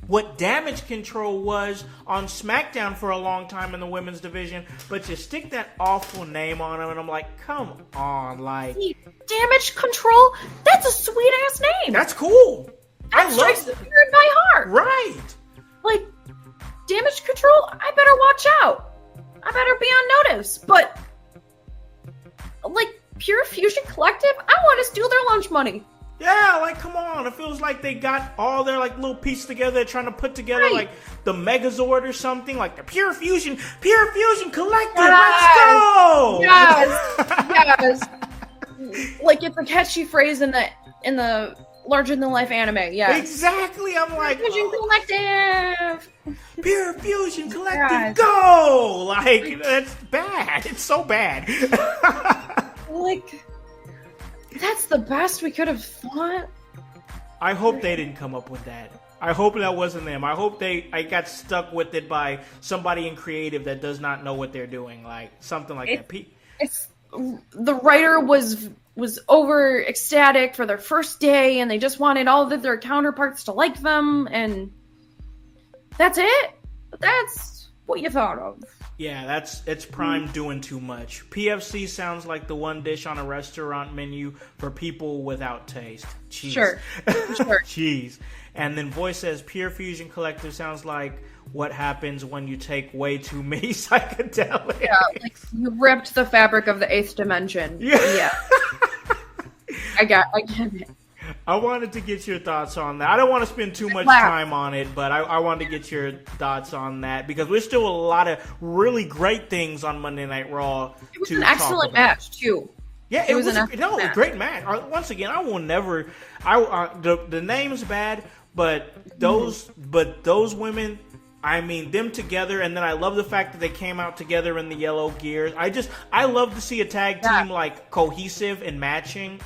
what Damage Control was on SmackDown for a long time in the women's division, but you stick that awful name on them, and I'm like, come on, Damage Control? That's a sweet-ass name. That's cool. That strikes the spirit in my heart. Right. Damage Control, I better watch out. I better be on notice. But, Pure Fusion Collective, I want to steal their lunch money. Yeah, like, come on. It feels like they got all their, like, little pieces together. They're trying to put together, like, the Megazord or something. Like, the Pure Fusion Collective. Let's go! Yes. Like, it's a catchy phrase in the larger-than-life anime, yeah. Exactly. I'm like, Fusion Collective! Pure Fusion Collective, go! Like, that's bad. It's so bad. Like, that's the best we could have thought. I hope they didn't come up with that. I hope that wasn't them. I hope I got stuck with it by somebody in creative that does not know what they're doing. Like, something like that. The writer was over ecstatic for their first day, and they just wanted all of their counterparts to like them, and that's it. That's what you thought of. Yeah, it's Prime doing too much. PFC sounds like the one dish on a restaurant menu for people without taste. Jeez. Sure. Jeez. And then Voice says Pure Fusion Collective sounds like what happens when you take way too many psychedelics. Yeah, like you ripped the fabric of the 8th dimension. Yeah. I get it. I wanted to get your thoughts on that. I don't want to spend too much time on it, but I wanted to get your thoughts on that because there's still a lot of really great things on Monday Night Raw. It was an excellent match too. Yeah, it was a great match. Once again, I will never. The name's bad, but those women. I mean, them together, and then I love the fact that they came out together in the yellow gears. I love to see a tag team like cohesive and matching.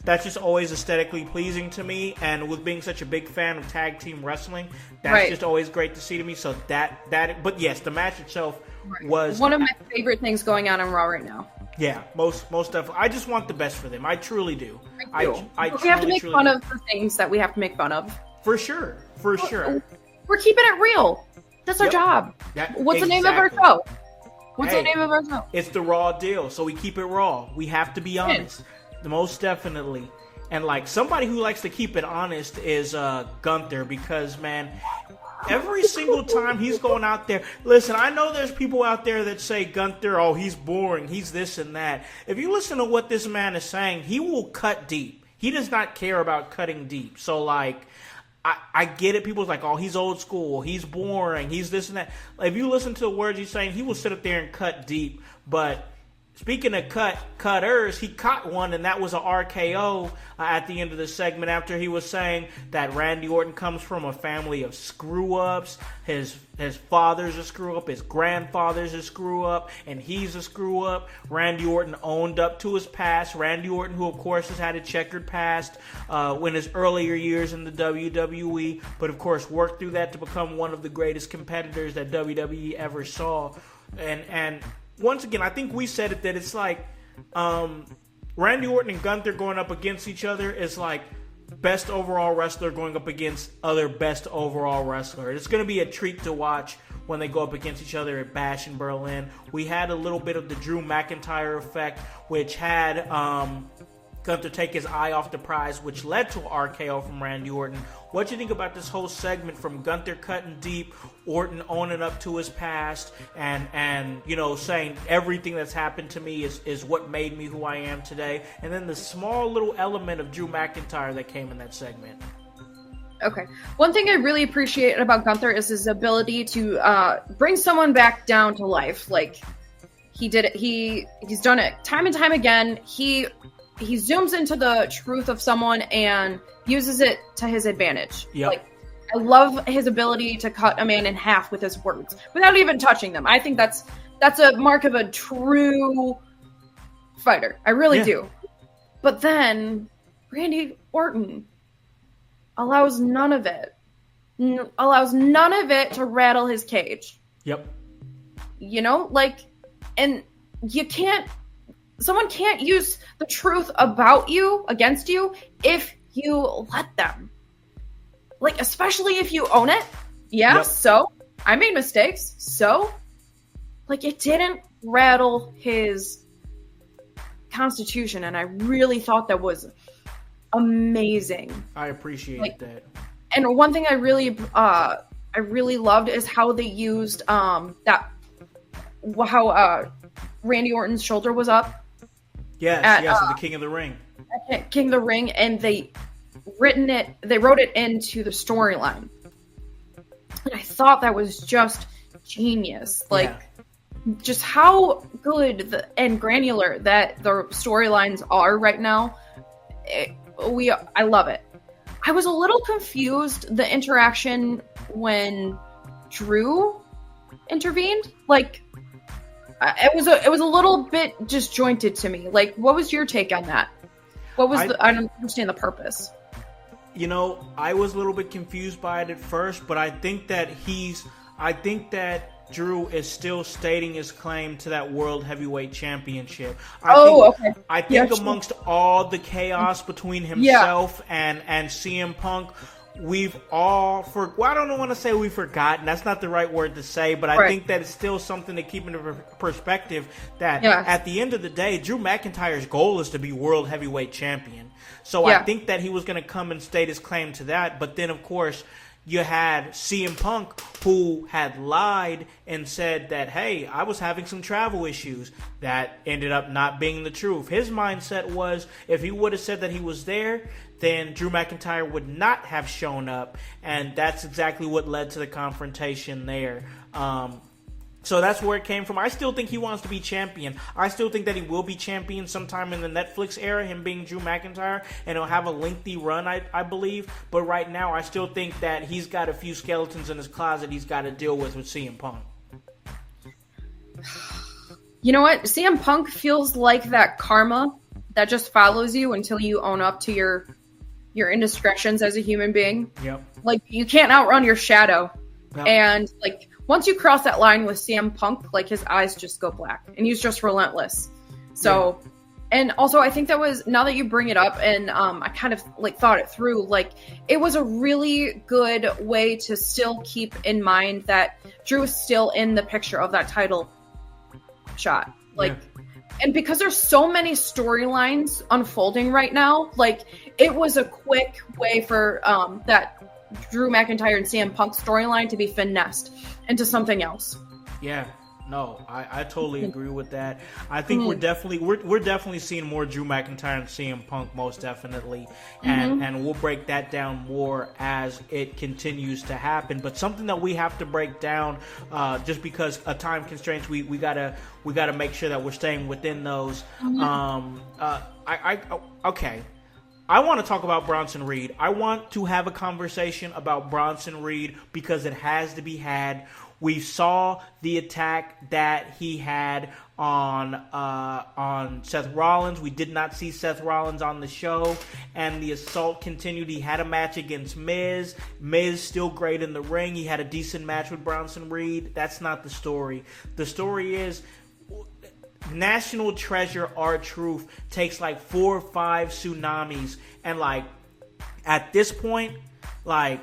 That's just always aesthetically pleasing to me. And with being such a big fan of tag team wrestling, that's just always great to see to me. So but yes, the match itself was one of my favorite things going on in Raw right now. Yeah, most definitely. I just want the best for them. I truly do. We have to make fun of the things that we have to make fun of. For sure. We're keeping it real. That's our job. What's the name of our show? What's the name of our show? It's the Raw deal, so we keep it raw. We have to be honest. Most definitely. And like somebody who likes to keep it honest is Gunther, because man, every single time he's going out there, listen, I know there's people out there that say Gunther, oh, he's boring, he's this and that. If you listen to what this man is saying, he will cut deep. He does not care about cutting deep. So like, I get it. People's like, oh, he's old school. He's boring. He's this and that. If you listen to the words he's saying, he will sit up there and cut deep. But speaking of cutters, he caught one, and that was a RKO at the end of the segment after he was saying that Randy Orton comes from a family of screw-ups. His father's a screw-up, his grandfather's a screw-up, and he's a screw-up. Randy Orton owned up to his past. Randy Orton, who of course has had a checkered past in his earlier years in the WWE, but of course worked through that to become one of the greatest competitors that WWE ever saw. And once again, I think we said it that it's like Randy Orton and Gunther going up against each other is like best overall wrestler going up against other best overall wrestler. It's going to be a treat to watch when they go up against each other at Bash in Berlin. We had a little bit of the Drew McIntyre effect, which had Gunther take his eye off the prize, which led to RKO from Randy Orton. What do you think about this whole segment from Gunther cutting deep, Orton owning up to his past, and you know, saying everything that's happened to me is what made me who I am today, and then the small little element of Drew McIntyre that came in that segment? Okay. One thing I really appreciate about Gunther is his ability to bring someone back down to life. Like, he did it. He's done it time and time again. He zooms into the truth of someone and uses it to his advantage. Yep. Like, I love his ability to cut a man in half with his words without even touching them. I think that's a mark of a true fighter. I really do. But then Randy Orton allows none of it to rattle his cage. Yep. You know, like, and someone can't use the truth about you against you if you let them. Like, especially if you own it. Yeah, yep. So I made mistakes. So, like, it didn't rattle his constitution, and I really thought that was amazing. I appreciate that. And one thing I really loved is how they used how Randy Orton's shoulder was up. Yes, at the King of the Ring. King of the Ring, and they wrote it into the storyline. And I thought that was just genius. Like, just how good and granular that the storylines are right now. I love it. I was a little confused, the interaction when Drew intervened. Like, it was a little bit disjointed to me. Like, what was your take on that? I don't understand the purpose. You know, I was a little bit confused by it at first, but I think that Drew is still stating his claim to that World Heavyweight Championship. I think amongst all the chaos between himself and CM Punk, we've all I don't want to say we've forgotten. That's not the right word to say, but I think that it's still something to keep in perspective that at the end of the day, Drew McIntyre's goal is to be World Heavyweight Champion. So I think that he was going to come and state his claim to that. But then, of course, you had CM Punk, who had lied and said that, hey, I was having some travel issues. That ended up not being the truth. His mindset was, if he would have said that he was there, then Drew McIntyre would not have shown up. And that's exactly what led to the confrontation there. So that's where it came from. I still think he wants to be champion. I still think that he will be champion sometime in the Netflix era, him being Drew McIntyre, and he'll have a lengthy run, I believe. But right now, I still think that he's got a few skeletons in his closet he's got to deal with CM Punk. You know what? CM Punk feels like that karma that just follows you until you own up to your indiscretions as a human being. Yep. Like, you can't outrun your shadow. Yep. And, like, once you cross that line with CM Punk, like, his eyes just go black, and he's just relentless. So, and also, I think that was, now that you bring it up, and I kind of, like, thought it through, like, it was a really good way to still keep in mind that Drew is still in the picture of that title shot. Like, and because there's so many storylines unfolding right now, like, it was a quick way for that Drew McIntyre and CM Punk storyline to be finessed into something else. Yeah, no, I totally agree with that. I think we're definitely seeing more Drew McIntyre and CM Punk, most definitely, and we'll break that down more as it continues to happen. But something that we have to break down, just because of time constraints, we gotta make sure that we're staying within those. Okay. I want to talk about Bronson Reed. I want to have a conversation about Bronson Reed because it has to be had. We saw the attack that he had on Seth Rollins. We did not see Seth Rollins on the show, and the assault continued. He had a match against Miz. Miz still great in the ring. He had a decent match with Bronson Reed. That's not the story. The story is National Treasure R-Truth takes like 4 or 5 tsunamis, and like at this point, like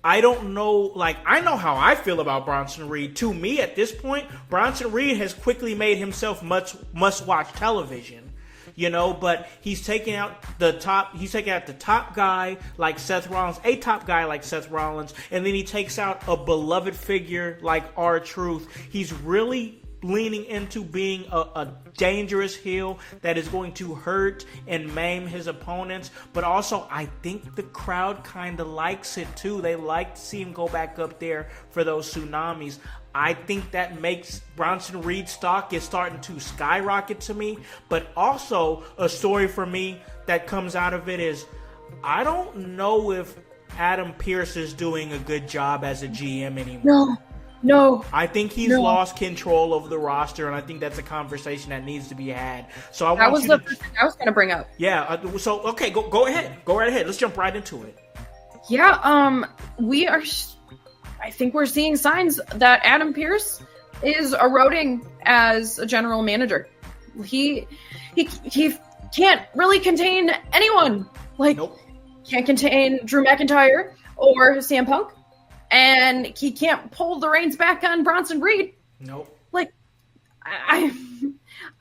I don't know, like I know how I feel about Bronson Reed. To me, at this point, Bronson Reed has quickly made himself must-watch television. You know, but he's taking out the top guy like Seth Rollins, a top guy like Seth Rollins, and then he takes out a beloved figure like R-Truth. He's really leaning into being a dangerous heel that is going to hurt and maim his opponents. But also, I think the crowd kind of likes it too. They like to see him go back up there for those tsunamis. I think that makes Bronson Reed's stock is starting to skyrocket to me. But also, a story for me that comes out of it is, I don't know if Adam Pearce is doing a good job as a GM anymore. No. I think he's lost control of the roster, and I think that's a conversation that needs to be had. So that was the first thing I was going to bring up. Yeah. So okay, go ahead. Go right ahead. Let's jump right into it. Yeah. We are. I think we're seeing signs that Adam Pearce is eroding as a general manager. He can't really contain anyone. Like, can't contain Drew McIntyre or CM Punk. And he can't pull the reins back on Bronson Reed. Nope. Like, I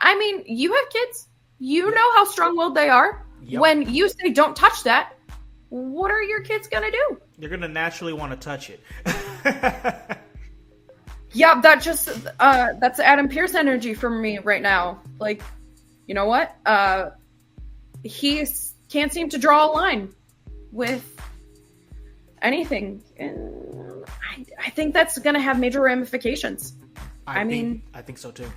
mean, you have kids. You know how strong-willed they are. Yep. When you say don't touch that, what are your kids going to do? They're going to naturally want to touch it. Yeah, that's Adam Pearce energy for me right now. Like, you know what? can't seem to draw a line with anything. And I think that's going to have major ramifications. I think so too.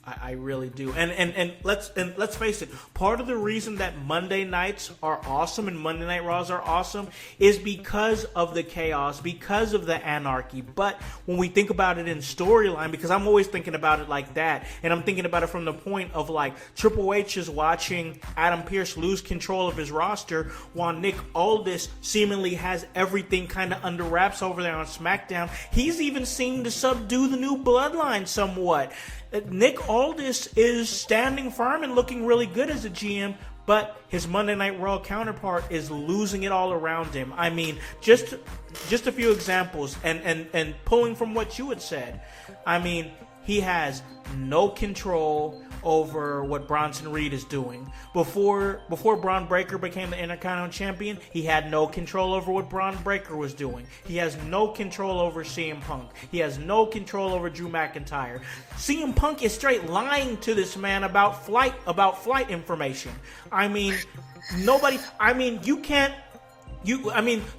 I really do. And let's face it, part of the reason that Monday nights are awesome and Monday Night Raws are awesome is because of the chaos, because of the anarchy. But when we think about it in storyline, because I'm always thinking about it like that, and I'm thinking about it from the point of like Triple H is watching Adam Pearce lose control of his roster while Nick Aldis seemingly has everything kind of under wraps over there on SmackDown. He's even seemed to subdue the new bloodline somewhat. Nick Aldis is standing firm and looking really good as a GM, but his Monday Night Raw counterpart is losing it all around him. I mean, just a few examples, and pulling from what you had said. I mean, he has no control over what Bronson Reed is doing. Before Braun Breaker became the Intercontinental Champion, he had no control over what Braun Breaker was doing. He has no control over CM Punk. He has no control over Drew McIntyre. CM Punk is straight lying to this man about flight information. I mean,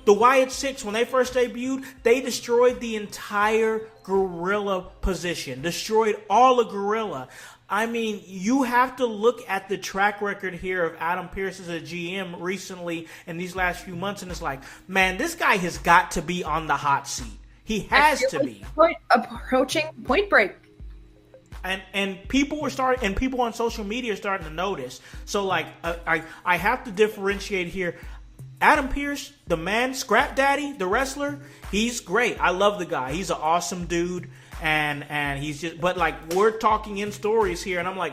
the Wyatt Six, when they first debuted, they destroyed the entire gorilla position. Destroyed all the gorilla. I mean, you have to look at the track record here of Adam Pearce as a GM recently in these last few months, and it's like, man, this guy has got to be on the hot seat. He has to be. Approaching Point Break. And people on social media are starting to notice. So, like, I have to differentiate here. Adam Pearce, the man, Scrap Daddy, the wrestler, he's great. I love the guy. He's an awesome dude. And he's just, but like, we're talking in stories here, and I'm like,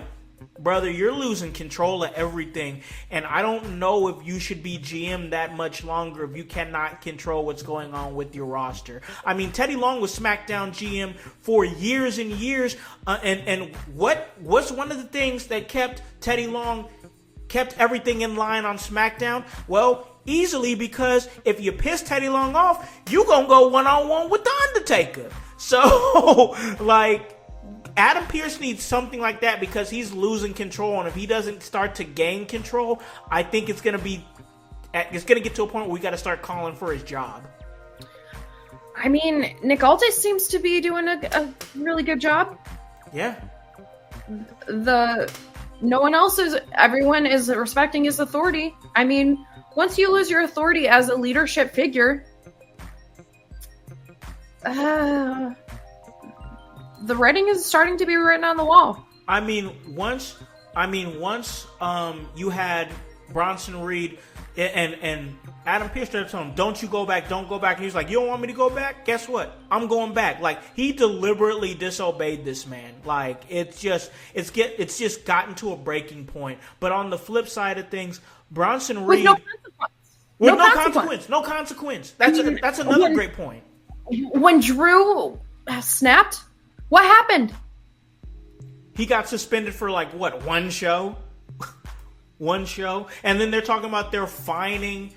brother, you're losing control of everything, and I don't know if you should be GM that much longer if you cannot control what's going on with your roster. I mean, Teddy Long was SmackDown GM for years and years, and what's one of the things that kept everything in line on SmackDown? Well, easily, because if you piss Teddy Long off, you gonna go one-on-one with The Undertaker. So, like, Adam Pearce needs something like that because he's losing control, and if he doesn't start to gain control, I think it's gonna get to a point where we got to start calling for his job. I mean, Nick Aldis seems to be doing a really good job. Yeah. Everyone is respecting his authority. I mean, once you lose your authority as a leadership figure, the writing is starting to be written on the wall. I mean, once you had Bronson Reed and Adam Pearce started telling him, don't you go back, don't go back. And he was like, you don't want me to go back? Guess what? I'm going back. Like, he deliberately disobeyed this man. Like, it's just gotten to a breaking point. But on the flip side of things, Bronson Reed, with no consequence. That's another great point. When Drew snapped, what happened? He got suspended for one show? One show? And then they're talking about they're fining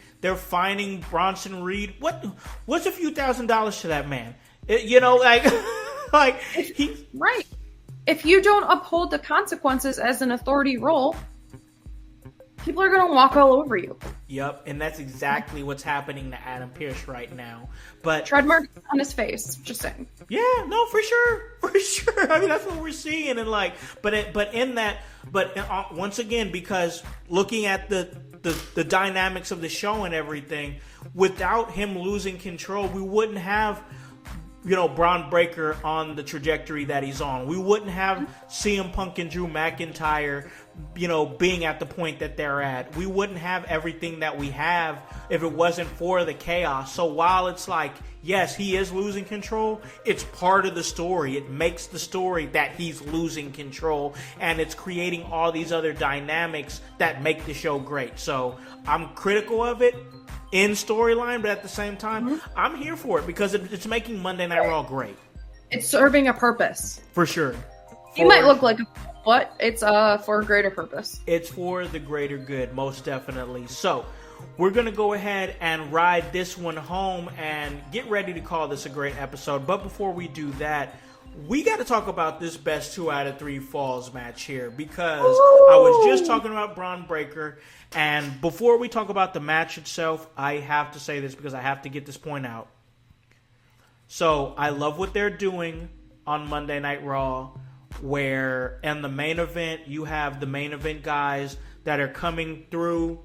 Bronson Reed. What's a few $1,000s to that man? Right. If you don't uphold the consequences as an authority role, people are going to walk all over you. Yep, and that's exactly what's happening to Adam Pearce right now. But tread mark on his face, just saying. Yeah, no, for sure. I mean, that's what we're seeing, and once again, because looking at the dynamics of the show and everything, without him losing control, we wouldn't have Braun Breaker on the trajectory that he's on. We wouldn't have CM Punk and Drew McIntyre, being at the point that they're at. We wouldn't have everything that we have if it wasn't for the chaos. So while it's like, yes, he is losing control, it's part of the story. It makes the story that he's losing control, and it's creating all these other dynamics that make the show great. So I'm critical of it in storyline, but at the same time, I'm here for it because it's making Monday Night Raw great. It's serving a purpose. For sure. He might look like a but it's for a greater purpose. It's for the greater good, most definitely. So we're going to go ahead and ride this one home and get ready to call this a great episode. But before we do that, we got to talk about this best 2 out of 3 falls match here because I was just talking about Braun Breaker. And before we talk about the match itself, I have to say this because I have to get this point out. So I love what they're doing on Monday Night Raw, where in the main event, you have the main event guys that are coming through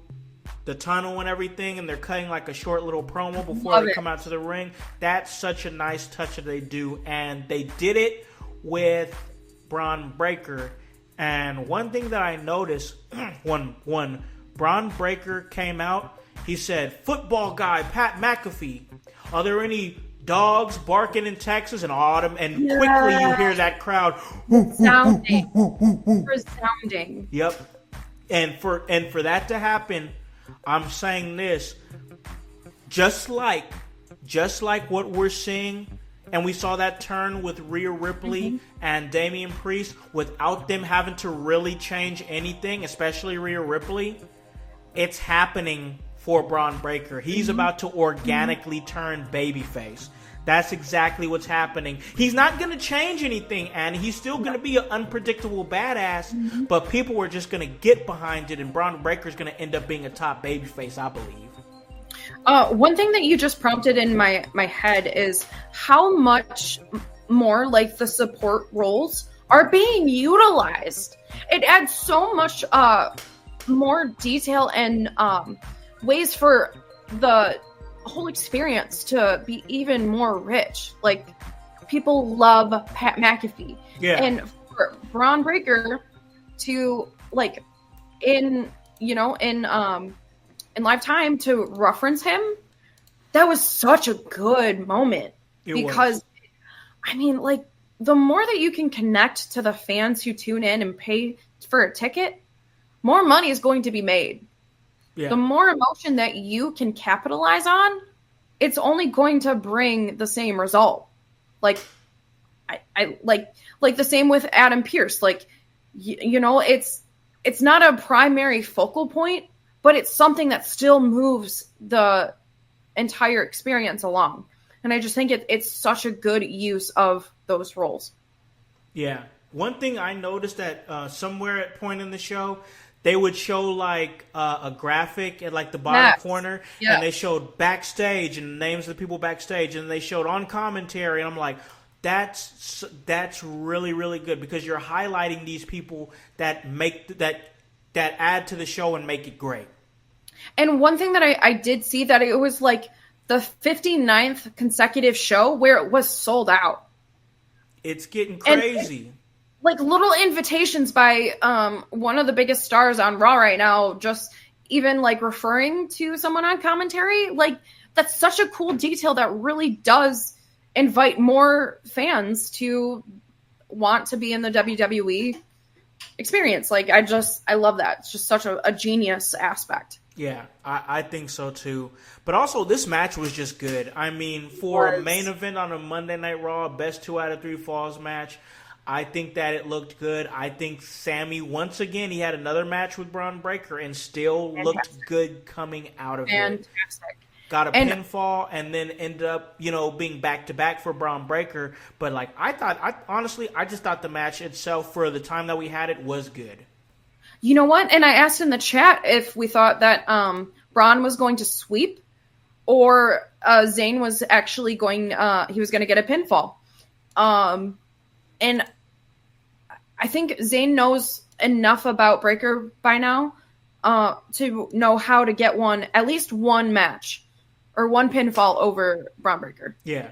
the tunnel and everything, and they're cutting like a short little promo before they come out to the ring. That's such a nice touch that they do, and they did it with Braun Breaker. And one thing that I noticed when Braun Breaker came out, he said, "Football guy Pat McAfee, are there any dogs barking in Texas?" And autumn, and quickly you hear that crowd resounding. Yep. And for that to happen, I'm saying this, just like what we're seeing, and we saw that turn with Rhea Ripley and Damian Priest without them having to really change anything, especially Rhea Ripley. It's happening for Braun Breaker. He's about to organically turn babyface. That's exactly what's happening. He's not going to change anything, and he's still going to be an unpredictable badass, but people are just going to get behind it, and Braun Breaker's going to end up being a top babyface, I believe. One thing that you just prompted in my head is how much more like the support roles are being utilized. It adds so much more detail and ways for the whole experience to be even more rich. Like, people love Pat McAfee. Yeah. And for Braun Breaker to, like, in Lifetime to reference him, that was such a good moment. Because I mean, like, the more that you can connect to the fans who tune in and pay for a ticket, more money is going to be made. Yeah. The more emotion that you can capitalize on, it's only going to bring the same result. Like, I like the same with Adam Pearce. Like, it's not a primary focal point, but it's something that still moves the entire experience along. And I just think it's such a good use of those roles. Yeah. One thing I noticed that somewhere at point in the show, they would show like a graphic at like the bottom corner, and they showed backstage and the names of the people backstage, and they showed on commentary, and I'm like, that's really, really good because you're highlighting these people that make that add to the show and make it great. And one thing that I did see that it was like the 59th consecutive show where it was sold out. It's getting crazy. Like little invitations by one of the biggest stars on Raw right now, just even like referring to someone on commentary, like that's such a cool detail that really does invite more fans to want to be in the WWE experience. Like I love that. It's just such a genius aspect. Yeah, I think so too. But also, this match was just good. I mean, for a main event on a Monday Night Raw, best 2 out of 3 falls match, I think that it looked good. I think Sammy, once again, he had another match with Braun Breaker and still looked good coming out of it. Got a pinfall and then ended up, being back-to-back for Braun Breaker. But, like, honestly, I just thought the match itself for the time that we had it was good. You know what? And I asked in the chat if we thought that Braun was going to sweep or Zayn was actually he was going to get a pinfall. And I think Zayn knows enough about Breaker by now to know how to get at least one match or one pinfall over Braun Breaker. Yeah.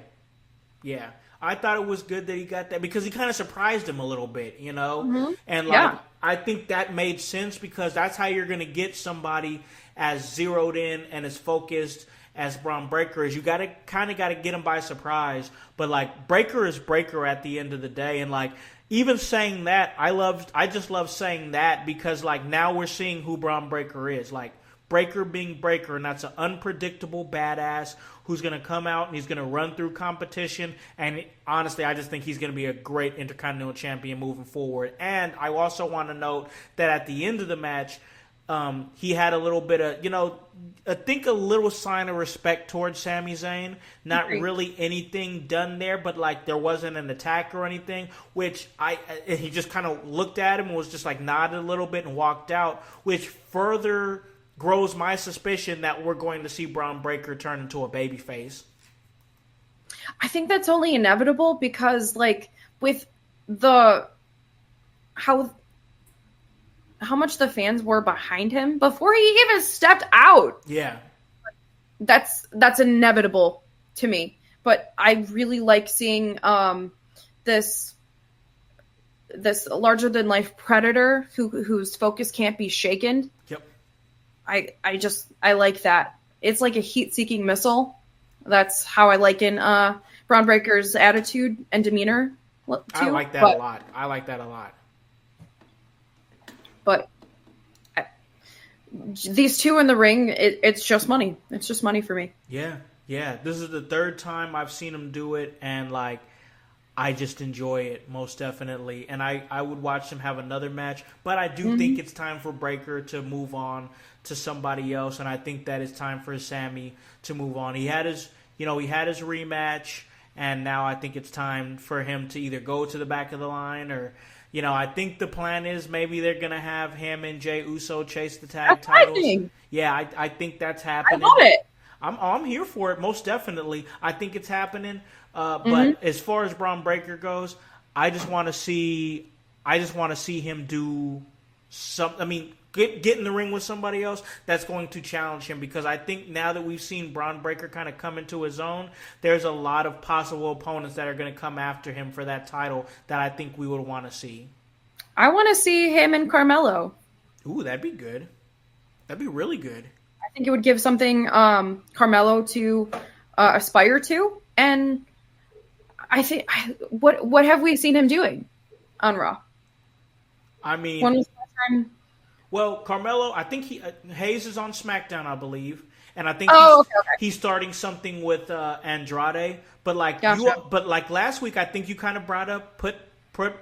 Yeah. I thought it was good that he got that because he kind of surprised him a little bit, And I think that made sense because that's how you're going to get somebody as zeroed in and as focused as Braun Breaker is. You got to get him by surprise. But like Breaker is Breaker at the end of the day, and like even saying that, I just love saying that because like now we're seeing who Braun Breaker is. Like Breaker being Breaker, and that's an unpredictable badass who's going to come out and he's going to run through competition. And honestly, I just think he's going to be a great Intercontinental Champion moving forward. And I also want to note that at the end of the match, he had a little bit of, I think a little sign of respect towards Sami Zayn. Not really anything done there, but like there wasn't an attack or anything, which he just kind of looked at him and was just like nodded a little bit and walked out, which further grows my suspicion that we're going to see Braun Breaker turn into a babyface. I think that's only inevitable because, like, with the how much the fans were behind him before he even stepped out. Yeah, that's inevitable to me. But I really like seeing this larger than life predator whose focus can't be shaken. Yep. I like that. It's like a heat-seeking missile. That's how I liken Braun Breaker's attitude and demeanor too. I like that a lot. But these two in the ring, it's just money. It's just money for me. Yeah. This is the third time I've seen him do it, and like I just enjoy it most definitely. And I would watch him have another match, but I do think it's time for Breaker to move on to somebody else, and I think that it's time for Sami to move on. He had his rematch, and now I think it's time for him to either go to the back of the line or, I think the plan is maybe they're going to have him and Jey Uso chase the tag titles. Yeah, I think that's happening. I love it. I'm here for it, most definitely. I think it's happening. But as far as Braun Breaker goes, I just want to see him do something. I mean, get in the ring with somebody else that's going to challenge him, because I think now that we've seen Braun Breaker kind of come into his own, there's a lot of possible opponents that are going to come after him for that title that I think we would want to see. I want to see him and Carmelo. Ooh, that'd be good. That'd be really good. I think it would give something Carmelo to aspire to, and I think what have we seen him doing on Raw? I mean, when was the last time? Well, Carmelo, I think Hayes is on SmackDown, I believe, and I think he's starting something with Andrade. But like last week, I think you kind of put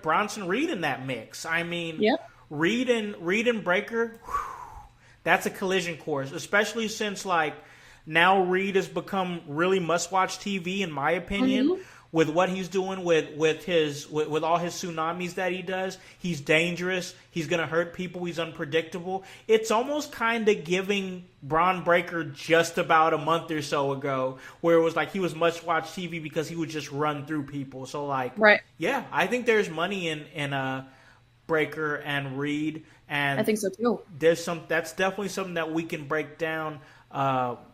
Bronson Reed in that mix. I mean, Reed and Breaker, that's a collision course, especially since like now Reed has become really must-watch TV in my opinion. With what he's doing with all his tsunamis that he does. He's dangerous. He's going to hurt people. He's unpredictable. It's almost kind of giving Braun Breaker just about a month or so ago, where it was like he was must-watch TV because he would just run through people. So like, yeah, I think there's money in Breaker and Reed, and I think so too. That's definitely something that we can break down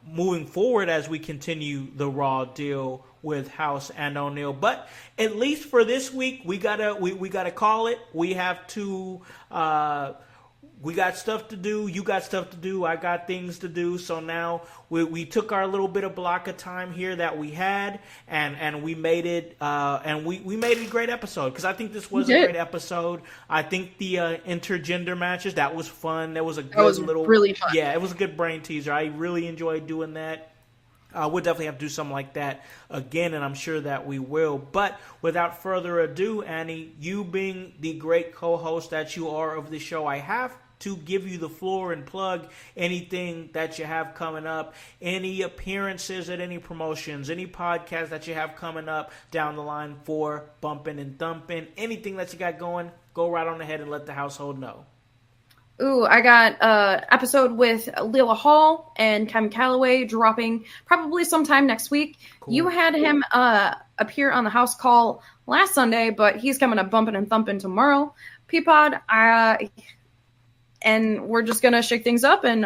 moving forward as we continue the Raw deal with Howse and O'Neal. But at least for this week, we gotta call it. We have to. We got stuff to do. You got stuff to do. I got things to do. So now we took our little bit of block of time here that we had, and we made it. And we made it a great episode, because I think this was a great episode. I think the intergender matches, that was fun. That was really fun. Yeah, it was a good brain teaser. I really enjoyed doing that. We'll definitely have to do something like that again, and I'm sure that we will. But without further ado, Annie, you being the great co-host that you are of the show, I have to give you the floor and plug anything that you have coming up, any appearances at any promotions, any podcasts that you have coming up down the line for Bumping and Thumping, anything that you got going, go right on ahead and let the household know. Ooh, I got an episode with Leela Hall and Kevin Calloway dropping probably sometime next week. Cool. You had him appear on the house call last Sunday, but he's coming up Bumping and Thumping tomorrow. Peapod, and we're just going to shake things up, and,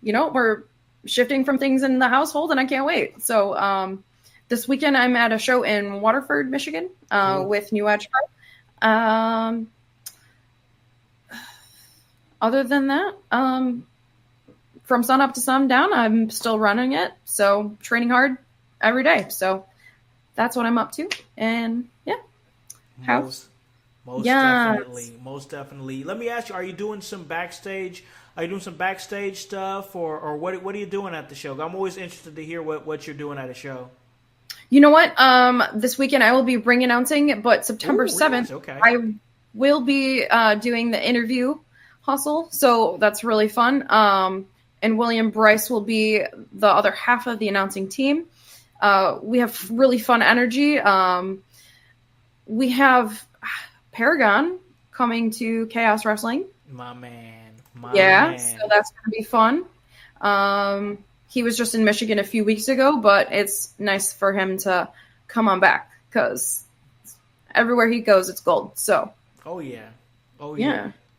we're shifting from things in the household, and I can't wait. So this weekend I'm at a show in Waterford, Michigan with New Edge. Other than that, from sun up to sundown, I'm still running it. So training hard every day. So that's what I'm up to. And yeah. Most definitely. Let me ask you, are you doing some backstage? Are you doing some backstage stuff, or what are you doing at the show? I'm always interested to hear what you're doing at a show. You know what? This weekend I will be ring announcing, but September 7th, I will be doing the interview Hustle, so that's really fun. And William Bryce will be the other half of the announcing team. We have really fun energy. We have Paragon coming to Chaos Wrestling. My man. So that's going to be fun. He was just in Michigan a few weeks ago, but it's nice for him to come on back because everywhere he goes, it's gold. So. Oh yeah.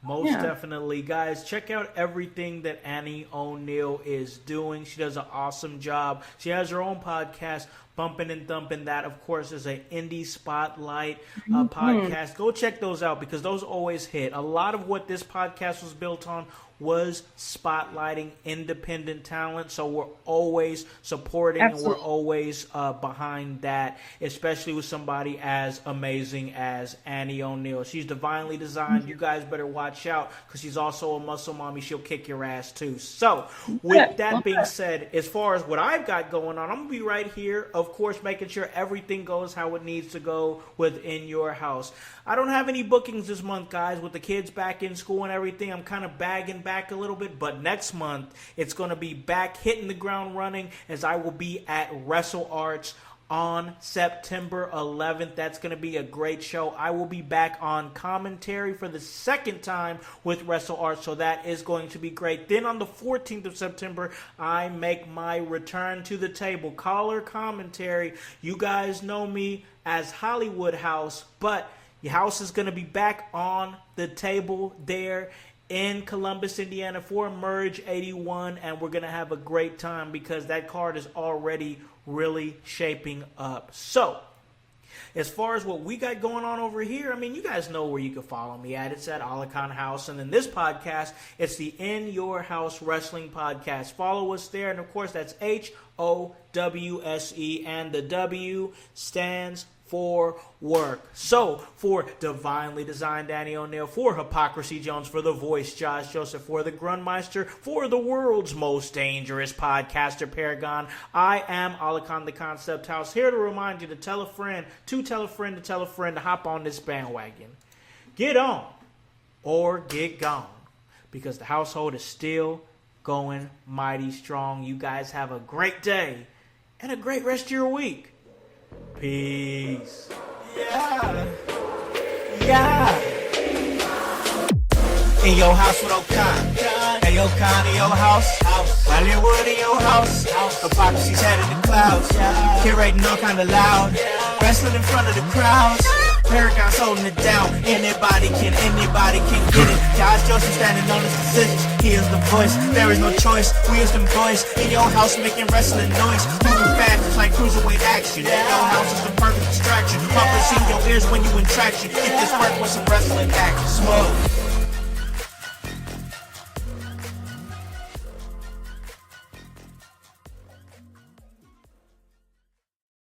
Most definitely. Guys, check out everything that Annie O'Neal is doing. She does an awesome job. She has her own podcast, Bumpin' and Thumpin'. That, of course, is an indie spotlight podcast. Go check those out because those always hit. A lot of what this podcast was built on was spotlighting independent talent, so we're always supporting and we're always behind that, especially with somebody as amazing as Annie O'Neal. She's divinely designed. You guys better watch out because she's also a muscle mommy. She'll kick your ass too. So with that being said, as far as what I've got going on, I'm gonna be right here, of course, making sure everything goes how it needs to go within your house. I don't have any bookings this month, guys, with the kids back in school and everything. I'm kind of bagging back a little bit, but next month it's going to be back hitting the ground running as I will be at Wrestle Arts on September 11th. That's going to be a great show. I will be back on commentary for the second time with Wrestle Arts, so that is going to be great. Then on the 14th of September, I make my return to the table. Caller commentary. You guys know me as Hollywood House, but your house is going to be back on the table there in Columbus, Indiana for Merge 81, and we're going to have a great time because that card is already really shaping up. So, as far as what we got going on over here, I mean, you guys know where you can follow me at. It's at Alakon House, and then this podcast, it's the In Your House Wrestling Podcast. Follow us there, and of course, that's HOWSE, and the W stands for work. So, for Divinely Designed Annie O'Neal, for Hypocrisy Jones, for The Voice Josh Joseph, for The Grunmeister, for the world's most dangerous podcaster Paragon, I am Alakon the Concept House, here to remind you to tell a friend, to tell a friend, to tell a friend to hop on this bandwagon. Get on or get gone, because the household is still going mighty strong. You guys have a great day and a great rest of your week. Peace. Yeah. In your house with O'Con. Hey, O'Con in your house. Hollywood in your house. Hypocrisy's head in the clouds. Curating all kind of loud. Wrestling in front of the crowds. Paragon's holding it down. Anybody can get it. Josh Joseph standing on his decisions. He is the voice. There is no choice. We is them boys in your house making wrestling noise. Moving fast, it's like cruiserweight action. In your house is the perfect distraction. Pumping in your ears when you in traction. Get this work with some wrestling action. Smoke.